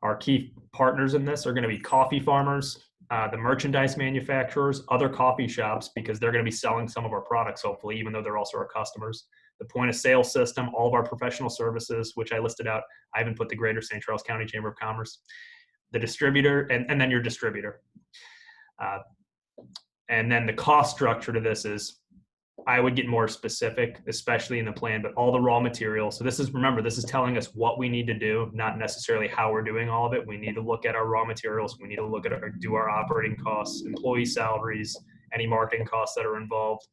Our key partners in this are going to be coffee farmers, the merchandise manufacturers, other coffee shops, because they're going to be selling some of our products, hopefully, even though they're also our customers. The point of sale system, all of our professional services, which I listed out. I even put the Greater St. Charles County Chamber of Commerce, the distributor, and then your distributor. And then the cost structure to this is, I would get more specific, especially in the plan, but all the raw materials. So this is telling us what we need to do, not necessarily how we're doing all of it. We need to look at our raw materials. We need to look at our operating costs, employee salaries, any marketing costs that are involved,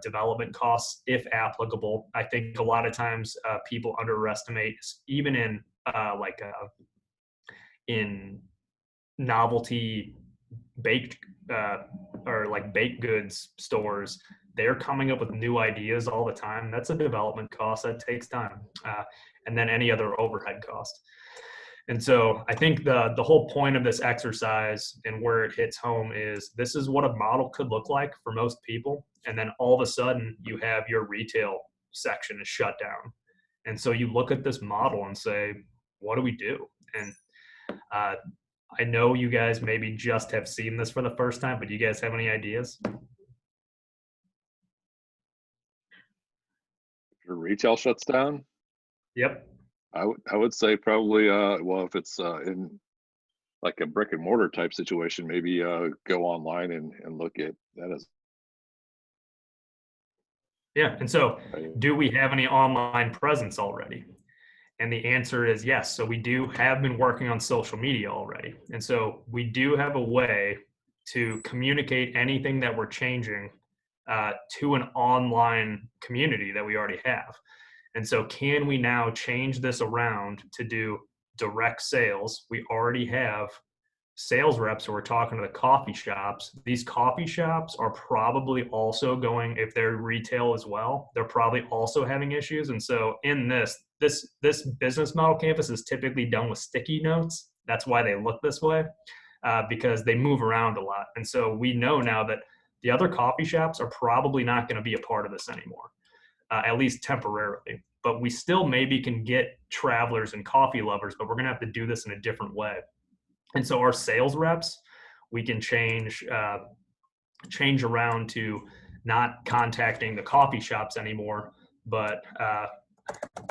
development costs, if applicable. I think a lot of times people underestimate, even in novelty baked baked goods stores, they're coming up with new ideas all the time. That's a development cost that takes time. And then any other overhead cost. And so I think the whole point of this exercise and where it hits home is, this is what a model could look like for most people. And then all of a sudden you have your retail section is shut down. And so you look at this model and say, what do we do? And I know you guys maybe just have seen this for the first time, but do you guys have any ideas? Your retail shuts down? Yep. I would say probably, well, if it's in like a brick and mortar type situation, maybe go online and look at that as. Yeah. And so do we have any online presence already? And the answer is yes. So we have been working on social media already. And so we do have a way to communicate anything that we're changing to an online community that we already have. And so can we now change this around to do direct sales? We already have sales reps who are talking to the coffee shops. These coffee shops are probably also going, if they're retail as well, they're probably also having issues. And so in this business model canvas is typically done with sticky notes. That's why they look this way, because they move around a lot. And so we know now that the other coffee shops are probably not going to be a part of this anymore. at least temporarily. But we still maybe can get travelers and coffee lovers, but we're going to have to do this in a different way. And so our sales reps, we can change around to not contacting the coffee shops anymore, but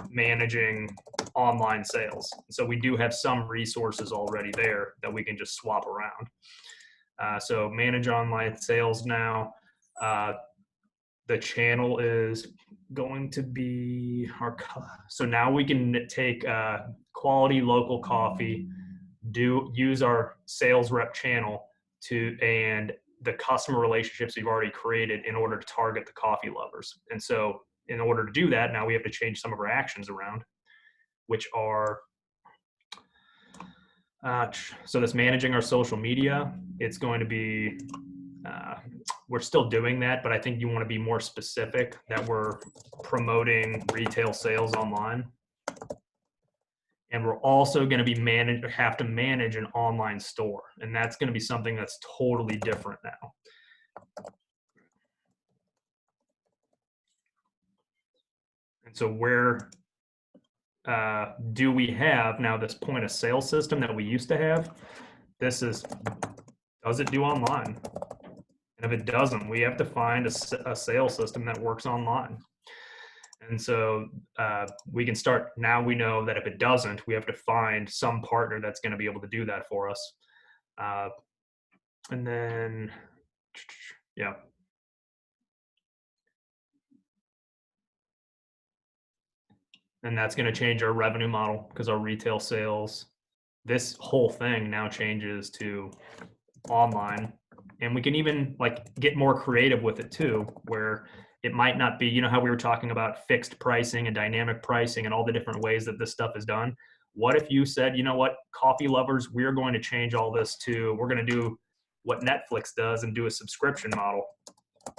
managing online sales. So we do have some resources already there that we can just swap around. So manage online sales now. The channel is going to be so now we can take quality local coffee, use our sales rep channel and the customer relationships we've already created in order to target the coffee lovers. And so in order to do that, now we have to change some of our actions around, which are, so that's managing our social media. It's going to be, we're still doing that, but I think you want to be more specific that we're promoting retail sales online. And we're also going to be have to manage an online store. And that's going to be something that's totally different now. And so where do we have now this point of sale system that we used to have? Does it do online? And if it doesn't, we have to find a sales system that works online. And so we can start, now we know that if it doesn't, we have to find some partner that's going to be able to do that for us. And then, yeah. And that's going to change our revenue model because our retail sales, this whole thing now changes to online. And we can even like get more creative with it too, where it might not be, you know how we were talking about fixed pricing and dynamic pricing and all the different ways that this stuff is done. What if you said, you know what, coffee lovers, we're going to change all this we're going to do what Netflix does and do a subscription model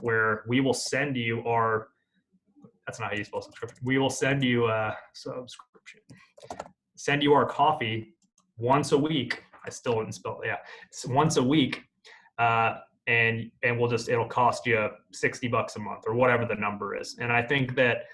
where we will send you that's not how you spell subscription. We will send you a subscription, send you our coffee once a week. I still wouldn't spell it. Yeah. It's once a week. And it'll cost you $60 a month or whatever the number is. And I think that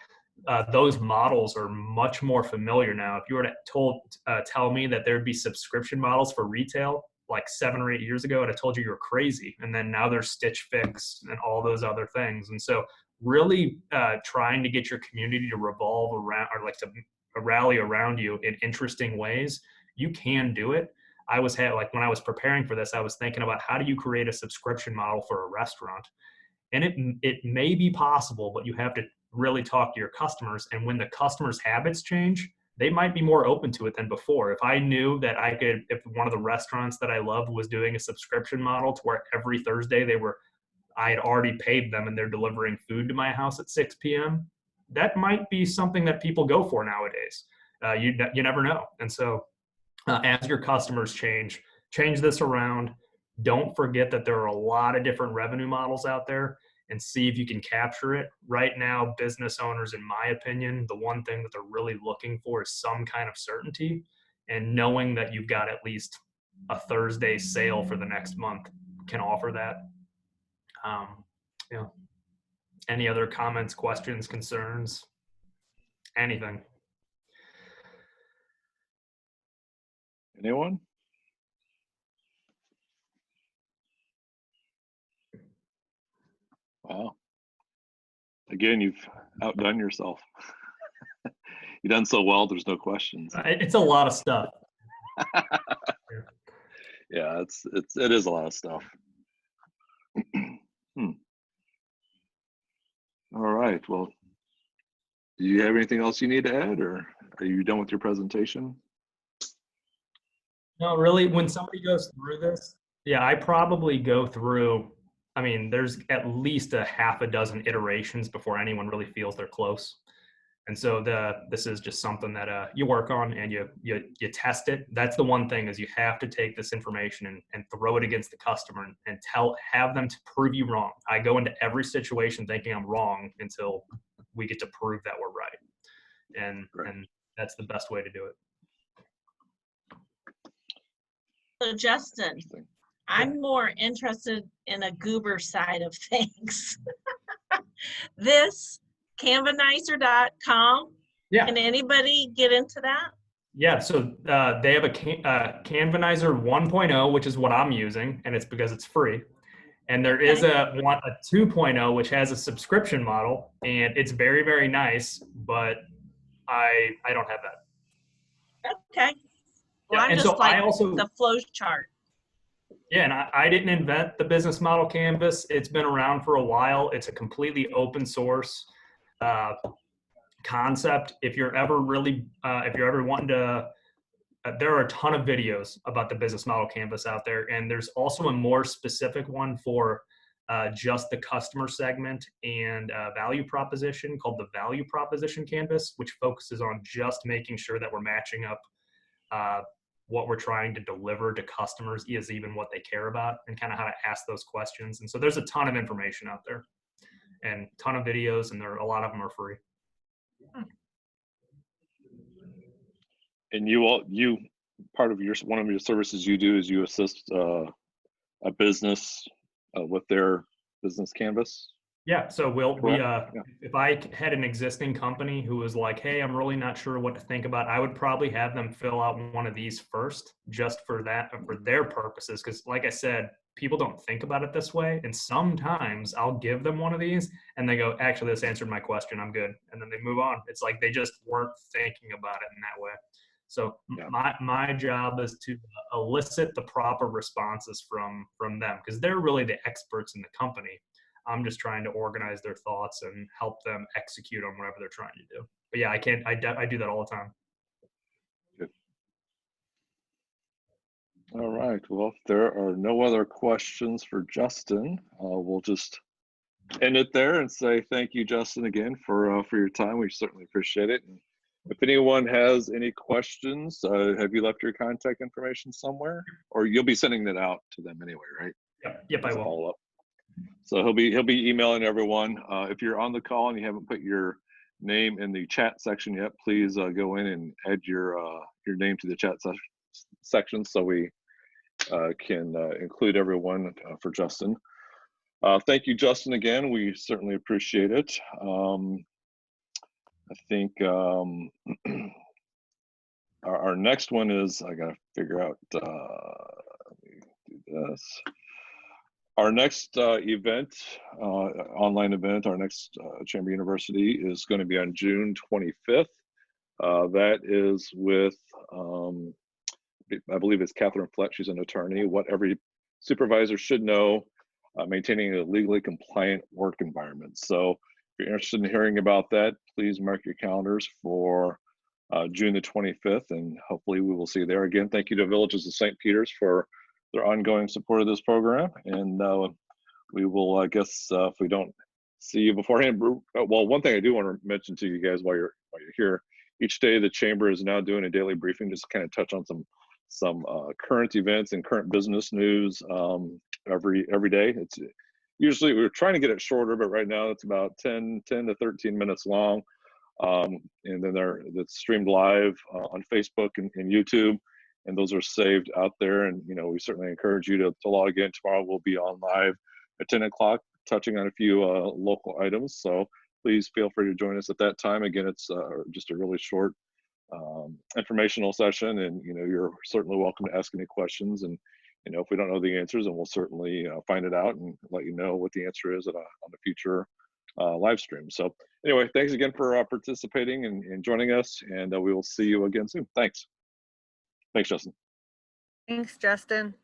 those models are much more familiar now. If you were to tell me that there'd be subscription models for retail like 7 or 8 years ago, I'd have told you were crazy. And then now there's Stitch Fix and all those other things. And so really trying to get your community to revolve around or like to rally around you in interesting ways, you can do it. When I was preparing for this, I was thinking about how do you create a subscription model for a restaurant? And it may be possible, but you have to really talk to your customers. And when the customers' habits change, they might be more open to it than before. If I knew that if one of the restaurants that I loved was doing a subscription model to where every Thursday I had already paid them and they're delivering food to my house at 6 p.m., that might be something that people go for nowadays. You never know. And so as your customers change this around. Don't forget that there are a lot of different revenue models out there and see if you can capture it. Right now, business owners, in my opinion, the one thing that they're really looking for is some kind of certainty, and knowing that you've got at least a Thursday sale for the next month can offer that. Yeah. Any other comments, questions, concerns, anything? Anyone? Wow. Again, you've outdone yourself. You've done so well, there's no questions. It's a lot of stuff. Yeah, it is a lot of stuff. All right, well, do you have anything else you need to add, or are you done with your presentation? No, really, when somebody goes through this, yeah, I probably go through, I mean, there's at least a half a dozen iterations before anyone really feels they're close. And so this is just something that you work on and you test it. That's the one thing, is you have to take this information and throw it against the customer and have them to prove you wrong. I go into every situation thinking I'm wrong until we get to prove that we're right. And that's the best way to do it. So Justin, I'm more interested in a goober side of things. This Canvanizer.com. Yeah. Can anybody get into that? Yeah, so they have a Canvanizer 1.0, which is what I'm using, and it's because it's free. And there is a 2.0, which has a subscription model, and it's very, very nice, but I don't have that. Okay. Well, Yeah, I'm and just so like I also, the flow chart. yeah, and I didn't invent the business model canvas. It's been around for a while. It's a completely open source concept. If you're ever wanting to, there are a ton of videos about the business model canvas out there, and there's also a more specific one for just the customer segment and value proposition called the value proposition canvas, which focuses on just making sure that we're matching up what we're trying to deliver to customers is even what they care about, and kind of how to ask those questions. And so there's a ton of information out there and a ton of videos, and a lot of them are free. And you part of one of your services you do is you assist a business with their business canvas. Yeah, so if I had an existing company who was like, hey, I'm really not sure what to think about, I would probably have them fill out one of these first, just for their purposes. Because like I said, people don't think about it this way. And sometimes I'll give them one of these and they go, actually, this answered my question, I'm good. And then they move on. It's like they just weren't thinking about it in that way. So my job is to elicit the proper responses from them, because they're really the experts in the company. I'm just trying to organize their thoughts and help them execute on whatever they're trying to do. But yeah, I do that all the time. Good. All right. Well, if there are no other questions for Justin, we'll just end it there and say thank you, Justin, again for your time. We certainly appreciate it. And if anyone has any questions, have you left your contact information somewhere, or you'll be sending that out to them anyway, right? Yep, I will. Follow up. So he'll be emailing everyone. If you're on the call and you haven't put your name in the chat section yet, please go in and add your name to the chat section so we can include everyone for Justin. Thank you, Justin, again. We certainly appreciate it. I think our next one is, I gotta figure out, let me do this. Our next event, online event, our next Chamber University is going to be on June 25th. That is with, I believe it's Catherine Flett. She's an attorney. What every supervisor should know, maintaining a legally compliant work environment. So if you're interested in hearing about that, please mark your calendars for June the 25th, and hopefully we will see you there. Again, thank you to Villages of St. Peter's for their ongoing support of this program, and we will, I guess, if we don't see you beforehand. Well, one thing I do want to mention to you guys while you're here, each day the Chamber is now doing a daily briefing, just kind of touch on some current events and current business news every day. It's usually, we're trying to get it shorter, but right now it's about 10 to 13 minutes long. And then that's streamed live on Facebook and YouTube, and those are saved out there. And we certainly encourage you to log in. Tomorrow we'll be on live at 10 o'clock, touching on a few local items. So please feel free to join us at that time. Again, it's just a really short informational session, and you're certainly welcome to ask any questions. And if we don't know the answers, then we'll certainly find it out and let you know what the answer is on a future live stream. So anyway, thanks again for participating and joining us, and we will see you again soon. Thanks, Justin. Thanks, Justin.